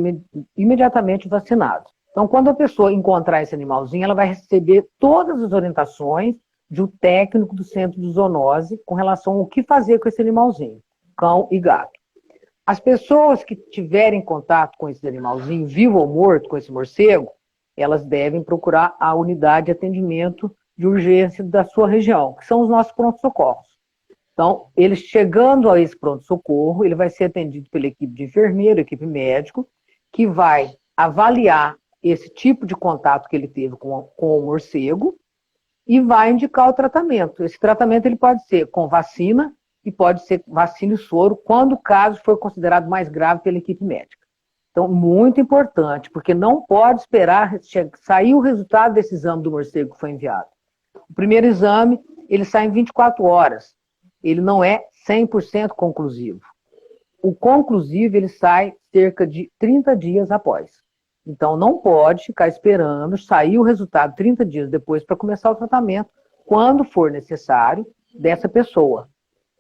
imediatamente vacinados. Então, quando a pessoa encontrar esse animalzinho, ela vai receber todas as orientações de um técnico do centro de zoonose com relação ao que fazer com esse animalzinho, cão e gato. As pessoas que tiverem contato com esse animalzinho, vivo ou morto, com esse morcego, elas devem procurar a unidade de atendimento de urgência da sua região, que são os nossos pronto-socorros. Então, ele chegando a esse pronto-socorro, ele vai ser atendido pela equipe de enfermeiro, equipe médico, que vai avaliar esse tipo de contato que ele teve com o morcego e vai indicar o tratamento. Esse tratamento ele pode ser com vacina e pode ser vacina e soro, quando o caso for considerado mais grave pela equipe médica. Então, muito importante, porque não pode esperar sair o resultado desse exame do morcego que foi enviado. O primeiro exame, ele sai em 24 horas. Ele não é 100% conclusivo. O conclusivo, ele sai cerca de 30 dias após. Então, não pode ficar esperando sair o resultado 30 dias depois para começar o tratamento, quando for necessário, dessa pessoa.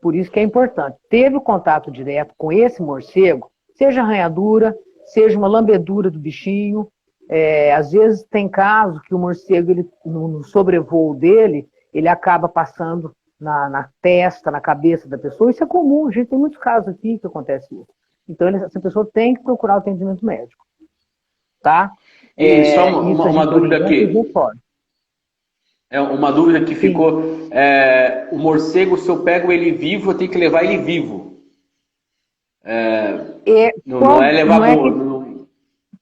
Por isso que é importante. Teve o contato direto com esse morcego, seja arranhadura, seja uma lambedura do bichinho. Às vezes tem caso que o morcego, ele, no sobrevoo dele, ele acaba passando na testa, na cabeça da pessoa. Isso é comum, a gente tem muitos casos aqui que acontece isso. Então, essa pessoa tem que procurar o atendimento médico. Tá? E só uma dúvida aqui. Uma dúvida que ficou. O morcego, se eu pego ele vivo, eu tenho que levar ele vivo. Não é levar morto.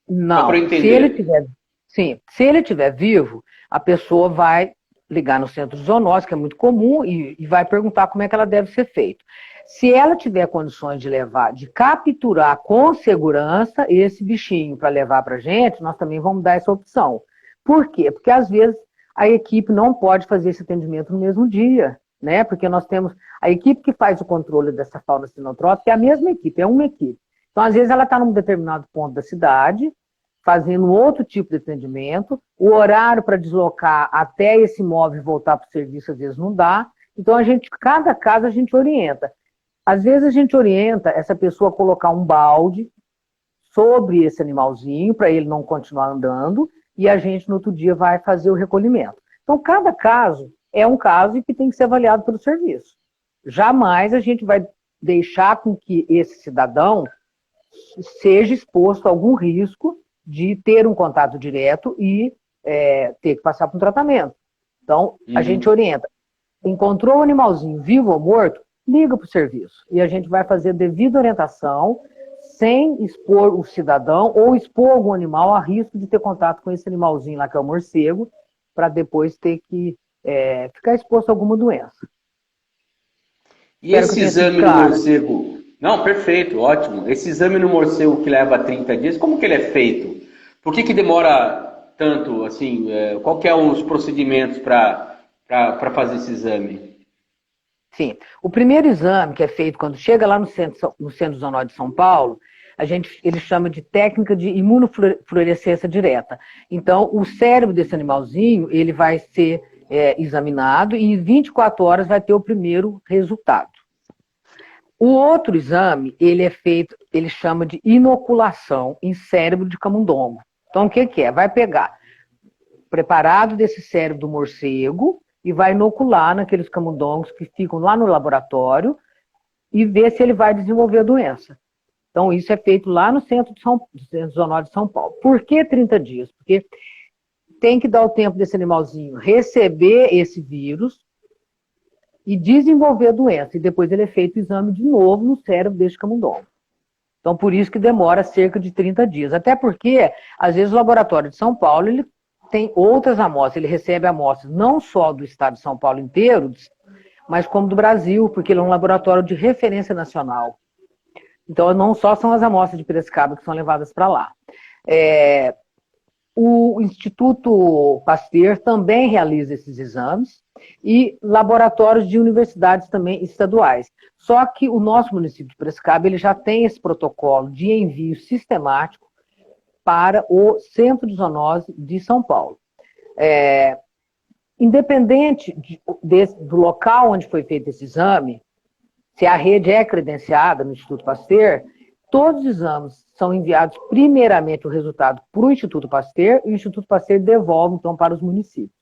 Não, se ele estiver vivo, a pessoa vai ligar no centro de zoonose, que é muito comum, e vai perguntar como é que ela deve ser feita. Se ela tiver condições de levar, de capturar com segurança esse bichinho para levar para a gente, nós também vamos dar essa opção. Por quê? Porque às vezes a equipe não pode fazer esse atendimento no mesmo dia, né? Porque nós temos a equipe que faz o controle dessa fauna sinotrópica, é a mesma equipe, é uma equipe. Então, às vezes, ela está num determinado ponto da cidade, fazendo outro tipo de atendimento, o horário para deslocar até esse imóvel e voltar para o serviço, às vezes, não dá. Então, cada caso a gente orienta. Às vezes, a gente orienta essa pessoa a colocar um balde sobre esse animalzinho, para ele não continuar andando, e a gente, no outro dia, vai fazer o recolhimento. Então, cada caso é um caso que tem que ser avaliado pelo serviço. Jamais a gente vai deixar com que esse cidadão seja exposto a algum risco de ter um contato direto e ter que passar por um tratamento. Então, a gente orienta. Encontrou o animalzinho vivo ou morto, liga para o serviço. E a gente vai fazer devida orientação, sem expor o cidadão ou expor algum animal a risco de ter contato com esse animalzinho lá, que é o morcego, para depois ter que ficar exposto a alguma doença. E esse exame no morcego... Não, perfeito, ótimo. Esse exame no morcego que leva 30 dias, como que ele é feito? Por que demora tanto, assim, qual que é os procedimentos para fazer esse exame? Sim, o primeiro exame que é feito quando chega lá no centro de zoonose de São Paulo, ele chama de técnica de imunofluorescência direta. Então, o cérebro desse animalzinho, ele vai ser examinado e em 24 horas vai ter o primeiro resultado. O outro exame, ele é feito, ele chama de inoculação em cérebro de camundongo. Então, o que é? Vai pegar preparado desse cérebro do morcego e vai inocular naqueles camundongos que ficam lá no laboratório e ver se ele vai desenvolver a doença. Então, isso é feito lá no centro de zoonose de São Paulo. Por que 30 dias? Porque tem que dar o tempo desse animalzinho receber esse vírus e desenvolver a doença. E depois ele é feito o exame de novo no cérebro desse camundongo. Então, por isso que demora cerca de 30 dias. Até porque, às vezes, o laboratório de São Paulo, ele tem outras amostras. Ele recebe amostras não só do estado de São Paulo inteiro, mas como do Brasil, porque ele é um laboratório de referência nacional. Então, não só são as amostras de Piracicaba que são levadas para lá. O Instituto Pasteur também realiza esses exames e laboratórios de universidades também estaduais. Só que o nosso município de Piracicaba ele já tem esse protocolo de envio sistemático para o Centro de Zoonose de São Paulo. Independente do local onde foi feito esse exame, se a rede é credenciada no Instituto Pasteur, todos os exames são enviados primeiramente o resultado para o Instituto Pasteur e o Instituto Pasteur devolve, então, para os municípios.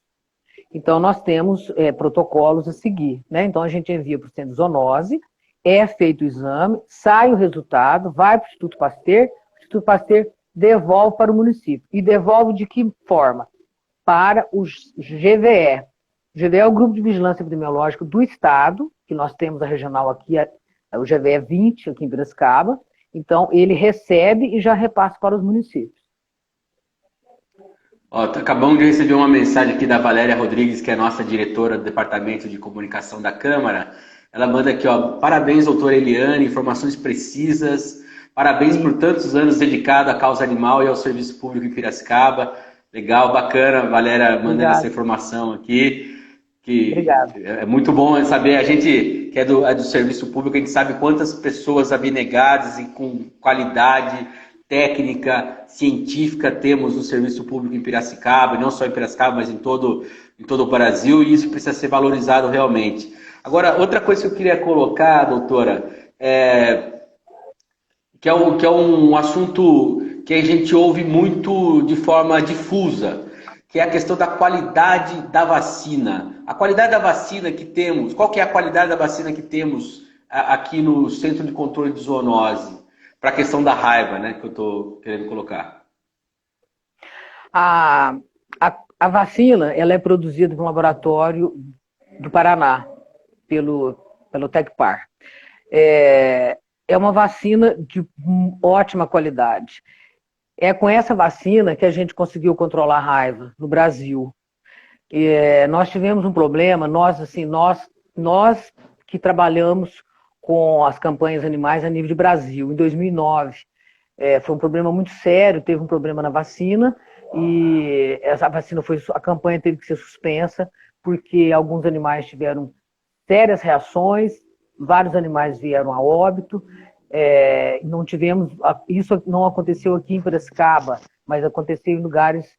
Então, nós temos protocolos a seguir, né? Então, a gente envia para o Centro de Zoonose, é feito o exame, sai o resultado, vai para o Instituto Pasteur devolve para o município. E devolve de que forma? Para o GVE. O GVE é o Grupo de Vigilância Epidemiológica do Estado, que nós temos a regional aqui, o GVE 20, aqui em Piracicaba. Então, ele recebe e já repassa para os municípios. Ó, acabamos de receber uma mensagem aqui da Valéria Rodrigues, que é nossa diretora do Departamento de Comunicação da Câmara. Ela manda aqui, ó, parabéns, doutora Eliane, informações precisas, parabéns por tantos anos dedicado à causa animal e ao serviço público em Piracicaba. Legal, bacana, Valéria mandando essa informação aqui. Obrigada. É muito bom saber, a gente que é do serviço público, a gente sabe quantas pessoas abnegadas e com qualidade técnica, científica temos no serviço público em Piracicaba, e não só em Piracicaba, mas em todo o Brasil, e isso precisa ser valorizado realmente. Agora, outra coisa que eu queria colocar, doutora, que é um assunto que a gente ouve muito de forma difusa, que é a questão da qualidade da vacina. A qualidade da vacina que temos, qual que é a qualidade da vacina que temos aqui no Centro de Controle de Zoonose, para a questão da raiva, né, que eu estou querendo colocar? A vacina, ela é produzida no laboratório do Paraná, pelo Tecpar. É uma vacina de ótima qualidade. É com essa vacina que a gente conseguiu controlar a raiva no Brasil. Nós tivemos um problema, nós que trabalhamos com as campanhas animais a nível de Brasil, em 2009. Foi um problema muito sério, teve um problema na vacina, e a campanha teve que ser suspensa, porque alguns animais tiveram sérias reações, vários animais vieram a óbito. Isso não aconteceu aqui em Piracicaba, mas aconteceu em lugares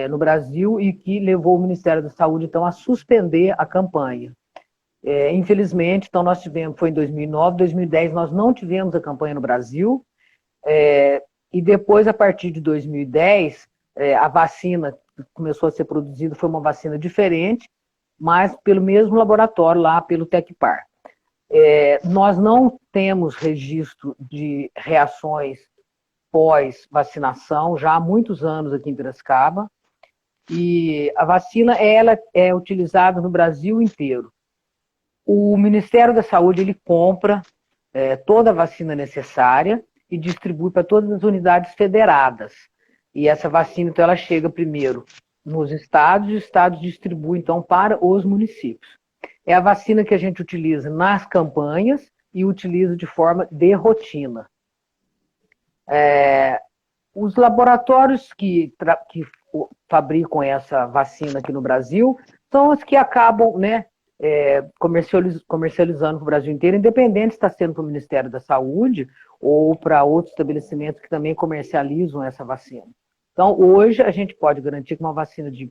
no Brasil, e que levou o Ministério da Saúde, então, a suspender a campanha. Infelizmente, então nós tivemos, foi em 2009, 2010 nós não tivemos a campanha no Brasil, e depois, a partir de 2010, a vacina que começou a ser produzida foi uma vacina diferente, mas pelo mesmo laboratório lá, pelo Tecpar. Nós não temos registro de reações pós-vacinação já há muitos anos aqui em Piracicaba, e a vacina ela é utilizada no Brasil inteiro. O Ministério da Saúde ele compra toda a vacina necessária e distribui para todas as unidades federadas. E essa vacina, então, ela chega primeiro nos estados, e os estados distribuem, então, para os municípios. É a vacina que a gente utiliza nas campanhas e utiliza de forma de rotina. Os laboratórios que fabricam essa vacina aqui no Brasil são os que acabam, né, comercializando para o Brasil inteiro, independente se está sendo para o Ministério da Saúde ou para outros estabelecimentos que também comercializam essa vacina. Então, hoje, a gente pode garantir que uma vacina de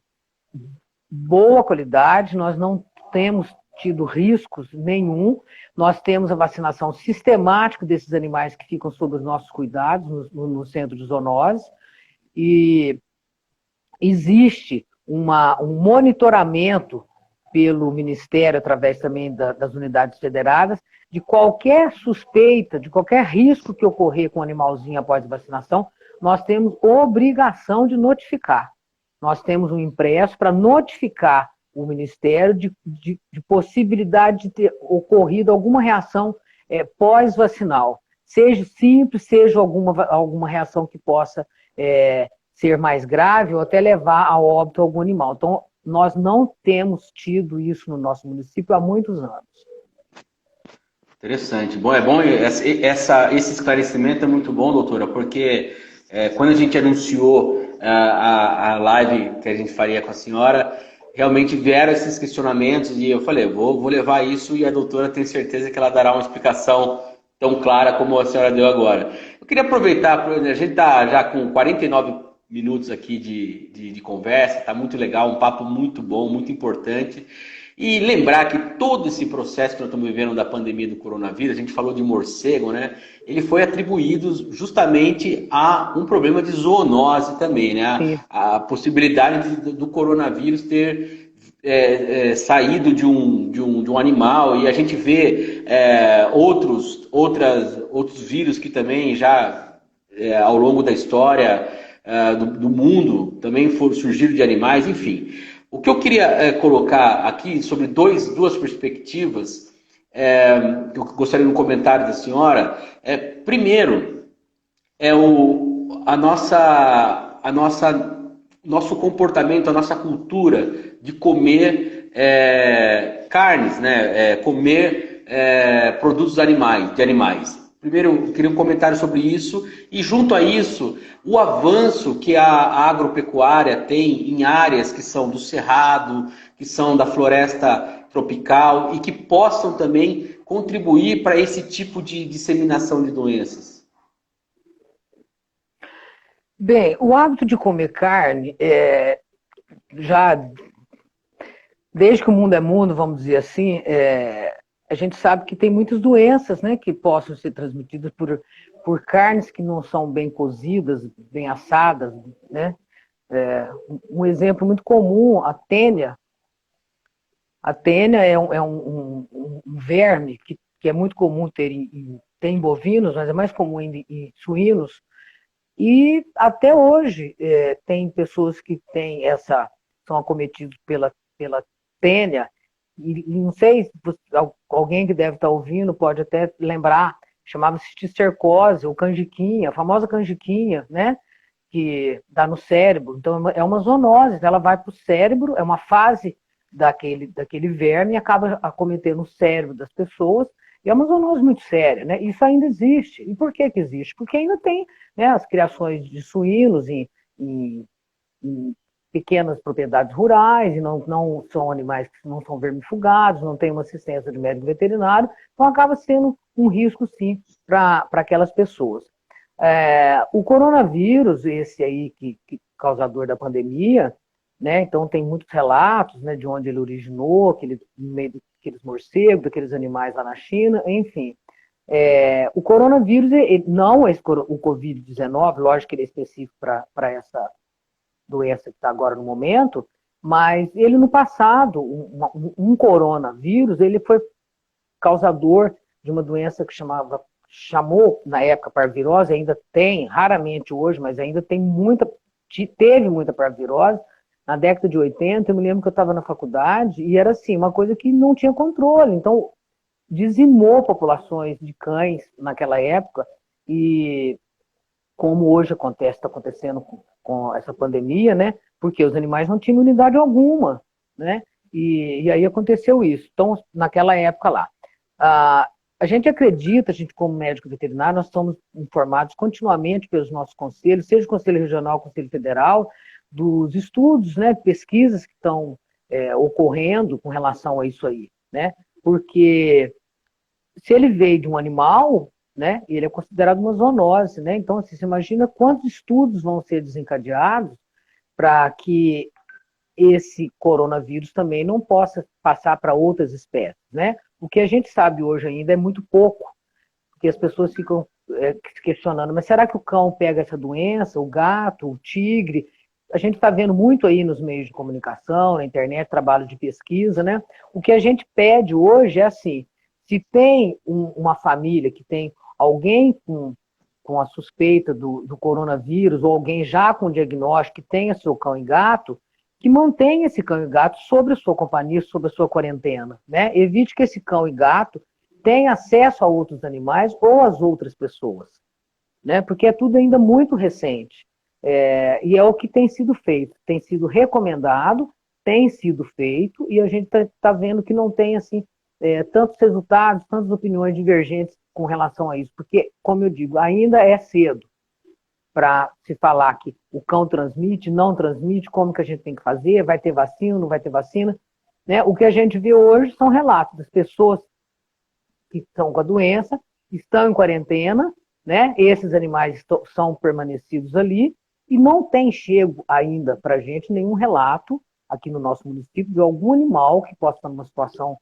boa qualidade, nós não temos tido riscos nenhum, nós temos a vacinação sistemática desses animais que ficam sob os nossos cuidados no centro de zoonose, e existe um monitoramento pelo Ministério, através também das unidades federadas, de qualquer suspeita, de qualquer risco que ocorrer com o animalzinho após a vacinação, nós temos obrigação de notificar. Nós temos um impresso para notificar o Ministério de possibilidade de ter ocorrido alguma reação pós-vacinal. Seja simples, seja alguma reação que possa ser mais grave ou até levar a óbito algum animal. Então, nós não temos tido isso no nosso município há muitos anos. Interessante. Bom, esse esclarecimento é muito bom, doutora, porque quando a gente anunciou a live que a gente faria com a senhora, realmente vieram esses questionamentos e eu falei, vou levar isso, e a doutora tem certeza que ela dará uma explicação tão clara como a senhora deu agora. Eu queria aproveitar, a gente está já com 49 minutos aqui de conversa, está muito legal, um papo muito bom, muito importante. E lembrar que todo esse processo que nós estamos vivendo da pandemia do coronavírus, a gente falou de morcego, né? Ele foi atribuído justamente a um problema de zoonose também, né? A possibilidade do coronavírus ter saído de um animal, e a gente vê outros vírus que também já ao longo da história do mundo também surgiram de animais, enfim. O que eu queria colocar aqui sobre duas perspectivas, que eu gostaria no comentário da senhora, primeiro, é nosso comportamento, a nossa cultura de comer carnes, né? Comer produtos de animais. Primeiro, eu queria um comentário sobre isso e, junto a isso, o avanço que a agropecuária tem em áreas que são do cerrado, que são da floresta tropical e que possam também contribuir para esse tipo de disseminação de doenças. Bem, o hábito de comer carne, já desde que o mundo é mundo, vamos dizer assim, a gente sabe que tem muitas doenças, né, que possam ser transmitidas por carnes que não são bem cozidas, bem assadas, né? Um exemplo muito comum, a tênia. A tênia é um verme que é muito comum ter em bovinos, mas é mais comum em suínos. E até hoje tem pessoas que são acometidos pela tênia. E não sei, alguém que deve estar ouvindo pode até lembrar, chamava-se cistercose ou canjiquinha, a famosa canjiquinha, né? Que dá no cérebro. Então é uma zoonose, ela vai para o cérebro, é uma fase daquele verme e acaba acometendo o cérebro das pessoas. E é uma zoonose muito séria, né? Isso ainda existe. E por que existe? Porque ainda tem, né, as criações de suínos em pequenas propriedades rurais, e não são animais que não são vermifugados, não tem uma assistência de médico veterinário, então acaba sendo um risco, sim, para aquelas pessoas. O coronavírus, esse aí causador da pandemia, né, então tem muitos relatos, né, de onde ele originou, no meio daqueles morcegos, daqueles animais lá na China, enfim. O coronavírus, não o Covid-19, lógico que ele é específico para essa doença que está agora no momento, mas ele no passado, um coronavírus, ele foi causador de uma doença que chamou na época parvirose, ainda tem, raramente hoje, mas ainda teve muita parvirose. Na década de 80, eu me lembro que eu estava na faculdade e era assim, uma coisa que não tinha controle. Então, dizimou populações de cães naquela época e, como hoje está acontecendo com essa pandemia, né? Porque os animais não tinham imunidade alguma, né? E aí aconteceu isso. Então, naquela época lá. A gente acredita, a gente como médico veterinário, nós somos informados continuamente pelos nossos conselhos, seja o Conselho Regional, o Conselho Federal, dos estudos, né, pesquisas que estão ocorrendo com relação a isso aí, né? Porque se ele veio de um animal, né, ele é considerado uma zoonose, né? Então, assim, você imagina quantos estudos vão ser desencadeados para que esse coronavírus também não possa passar para outras espécies, né? O que a gente sabe hoje ainda é muito pouco, porque as pessoas ficam se questionando, mas será que o cão pega essa doença, o gato, o tigre? A gente está vendo muito aí nos meios de comunicação, na internet, trabalho de pesquisa, né? O que a gente pede hoje é assim, se tem uma família que tem alguém com a suspeita do coronavírus, ou alguém já com diagnóstico que tenha seu cão e gato, que mantenha esse cão e gato sobre a sua companhia, sobre a sua quarentena, né? Evite que esse cão e gato tenha acesso a outros animais ou às outras pessoas, né? Porque é tudo ainda muito recente. E é o que tem sido feito, tem sido recomendado, tem sido feito, e a gente está vendo que não tem assim tantos resultados, tantas opiniões divergentes com relação a isso, porque, como eu digo, ainda é cedo para se falar que o cão transmite, não transmite, como que a gente tem que fazer, vai ter vacina, não vai ter vacina, né? O que a gente vê hoje são relatos das pessoas que estão com a doença, estão em quarentena, né? Esses animais são permanecidos ali, e não tem chego ainda para a gente nenhum relato aqui no nosso município de algum animal que possa estar numa situação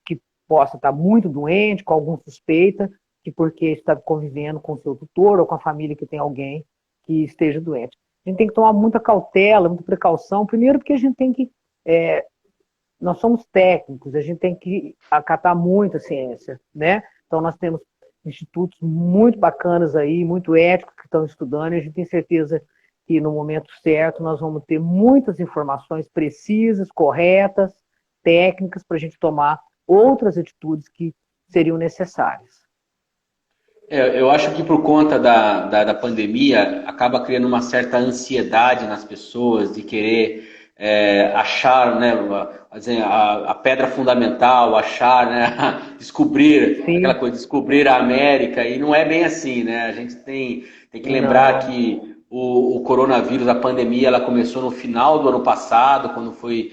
que possa estar muito doente, com alguma suspeita, que porque está convivendo com o seu tutor ou com a família que tem alguém que esteja doente. A gente tem que tomar muita cautela, muita precaução, primeiro porque a gente tem que... nós somos técnicos, a gente tem que acatar muito a ciência, né? Então nós temos institutos muito bacanas aí, muito éticos que estão estudando, e a gente tem certeza que no momento certo nós vamos ter muitas informações precisas, corretas, técnicas, para a gente tomar outras atitudes que seriam necessárias. Eu acho que por conta da pandemia acaba criando uma certa ansiedade nas pessoas de querer achar, né, a pedra fundamental, achar, né, descobrir aquela Sim, coisa, descobrir a América, e não é bem assim, né? A gente tem que lembrar não. que o coronavírus, a pandemia, ela começou no final do ano passado, quando foi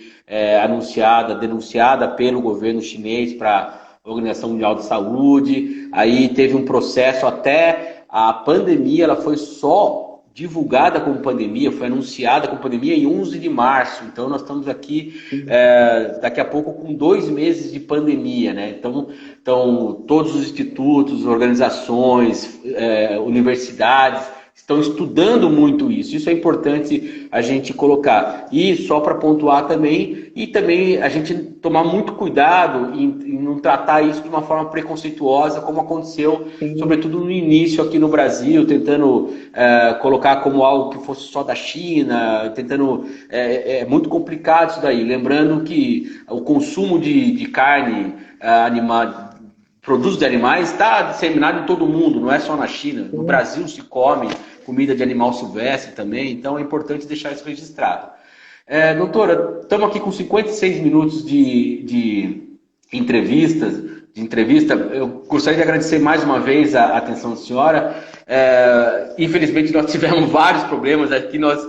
denunciada pelo governo chinês para Organização Mundial de Saúde, aí teve um processo até a pandemia, ela foi só divulgada como pandemia, foi anunciada como pandemia em 11 de março, então nós estamos aqui daqui a pouco com 2 meses de pandemia, né? Então todos os institutos, organizações, universidades estão estudando muito isso. Isso é importante a gente colocar. E só para pontuar também, e também a gente tomar muito cuidado em não tratar isso de uma forma preconceituosa, como aconteceu, Sim, sobretudo no início aqui no Brasil, tentando colocar como algo que fosse só da China, tentando... É muito complicado isso daí. Lembrando que o consumo de carne animal, produtos de animais está disseminado em todo o mundo, não é só na China. No sim. Brasil se come comida de animal silvestre também, então é importante deixar isso registrado. Doutora, estamos aqui com 56 minutos de entrevista. Eu gostaria de agradecer mais uma vez a atenção da senhora. Infelizmente nós tivemos vários problemas aqui, nós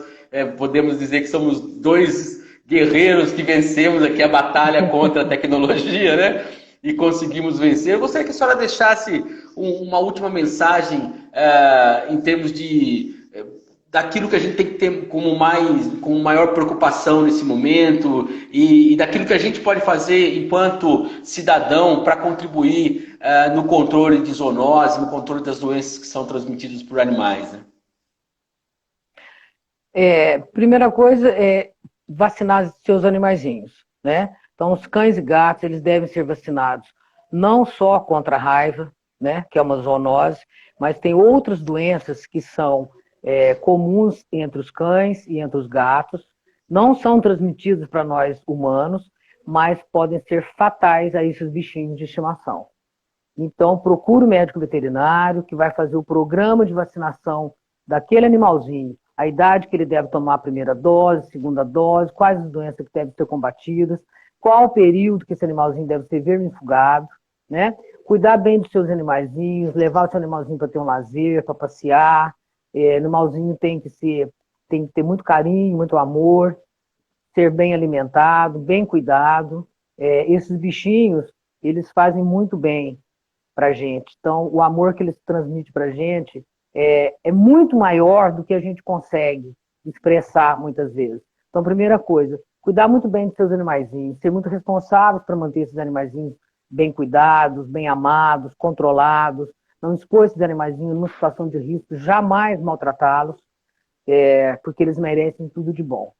podemos dizer que somos dois guerreiros que vencemos aqui a batalha contra a tecnologia, né? E conseguimos vencer. Eu gostaria que a senhora deixasse uma última mensagem em termos daquilo que a gente tem que ter como maior preocupação nesse momento e daquilo que a gente pode fazer enquanto cidadão para contribuir no controle de zoonose, no controle das doenças que são transmitidas por animais, né? Primeira coisa é vacinar seus animaizinhos, né? Então, os cães e gatos, eles devem ser vacinados não só contra a raiva, né, que é uma zoonose, mas tem outras doenças que são comuns entre os cães e entre os gatos, não são transmitidas para nós humanos, mas podem ser fatais a esses bichinhos de estimação. Então, procure o médico veterinário que vai fazer o programa de vacinação daquele animalzinho, a idade que ele deve tomar a primeira dose, segunda dose, quais as doenças que devem ser combatidas, qual o período que esse animalzinho deve ser vermifugado, né? Cuidar bem dos seus animaizinhos, levar o seu animalzinho para ter um lazer, para passear. O animalzinho tem que ter muito carinho, muito amor, ser bem alimentado, bem cuidado. Esses bichinhos, eles fazem muito bem para a gente. Então, o amor que eles transmitem para a gente é muito maior do que a gente consegue expressar muitas vezes. Então, primeira coisa, cuidar muito bem dos seus animaizinhos, ser muito responsável para manter esses animaizinhos bem cuidados, bem amados, controlados, não expor esses animaizinhos numa situação de risco, jamais maltratá-los, porque eles merecem tudo de bom.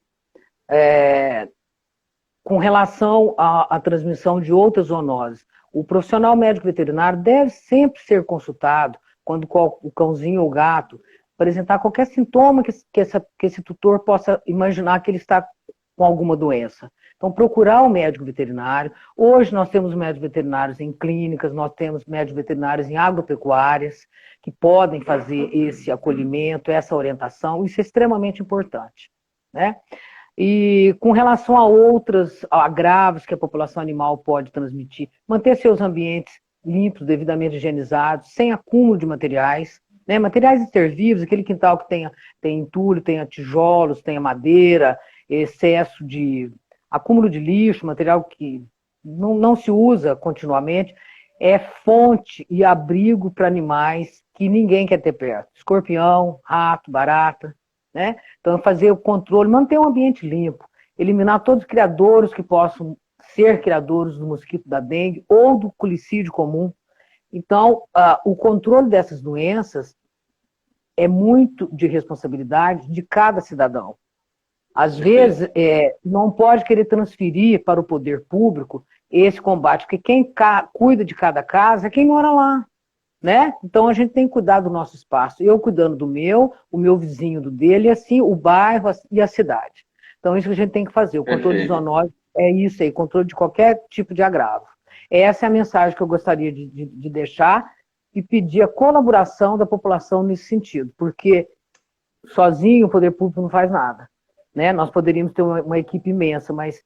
Com relação à transmissão de outras zoonoses, o profissional médico veterinário deve sempre ser consultado quando o cãozinho ou o gato apresentar qualquer sintoma que esse tutor possa imaginar que ele está com alguma doença. Então, procurar o médico veterinário. Hoje nós temos médicos veterinários em clínicas, nós temos médicos veterinários em agropecuárias que podem fazer esse acolhimento, essa orientação. Isso é extremamente importante, né? E com relação a outros agravos que a população animal pode transmitir, manter seus ambientes limpos, devidamente higienizados, sem acúmulo de materiais, né? Materiais inservivos, aquele quintal que tem entulho, tenha tijolos, tenha madeira, excesso de acúmulo de lixo, material que não se usa continuamente, é fonte e abrigo para animais que ninguém quer ter perto. Escorpião, rato, barata, né? Então, fazer o controle, manter o ambiente limpo, eliminar todos os criadouros que possam ser criadouros do mosquito da dengue ou do colicídio comum. Então, o controle dessas doenças é muito de responsabilidade de cada cidadão. Às vezes, não pode querer transferir para o poder público esse combate, porque quem cuida de cada casa é quem mora lá, né? Então, a gente tem que cuidar do nosso espaço. Eu cuidando do meu, o meu vizinho do dele, e assim o bairro e a cidade. Então, isso que a gente tem que fazer. O controle de zoonose é isso aí, controle de qualquer tipo de agravo. Essa é a mensagem que eu gostaria de deixar e pedir a colaboração da população nesse sentido, porque sozinho o poder público não faz nada, né? Nós poderíamos ter uma equipe imensa, mas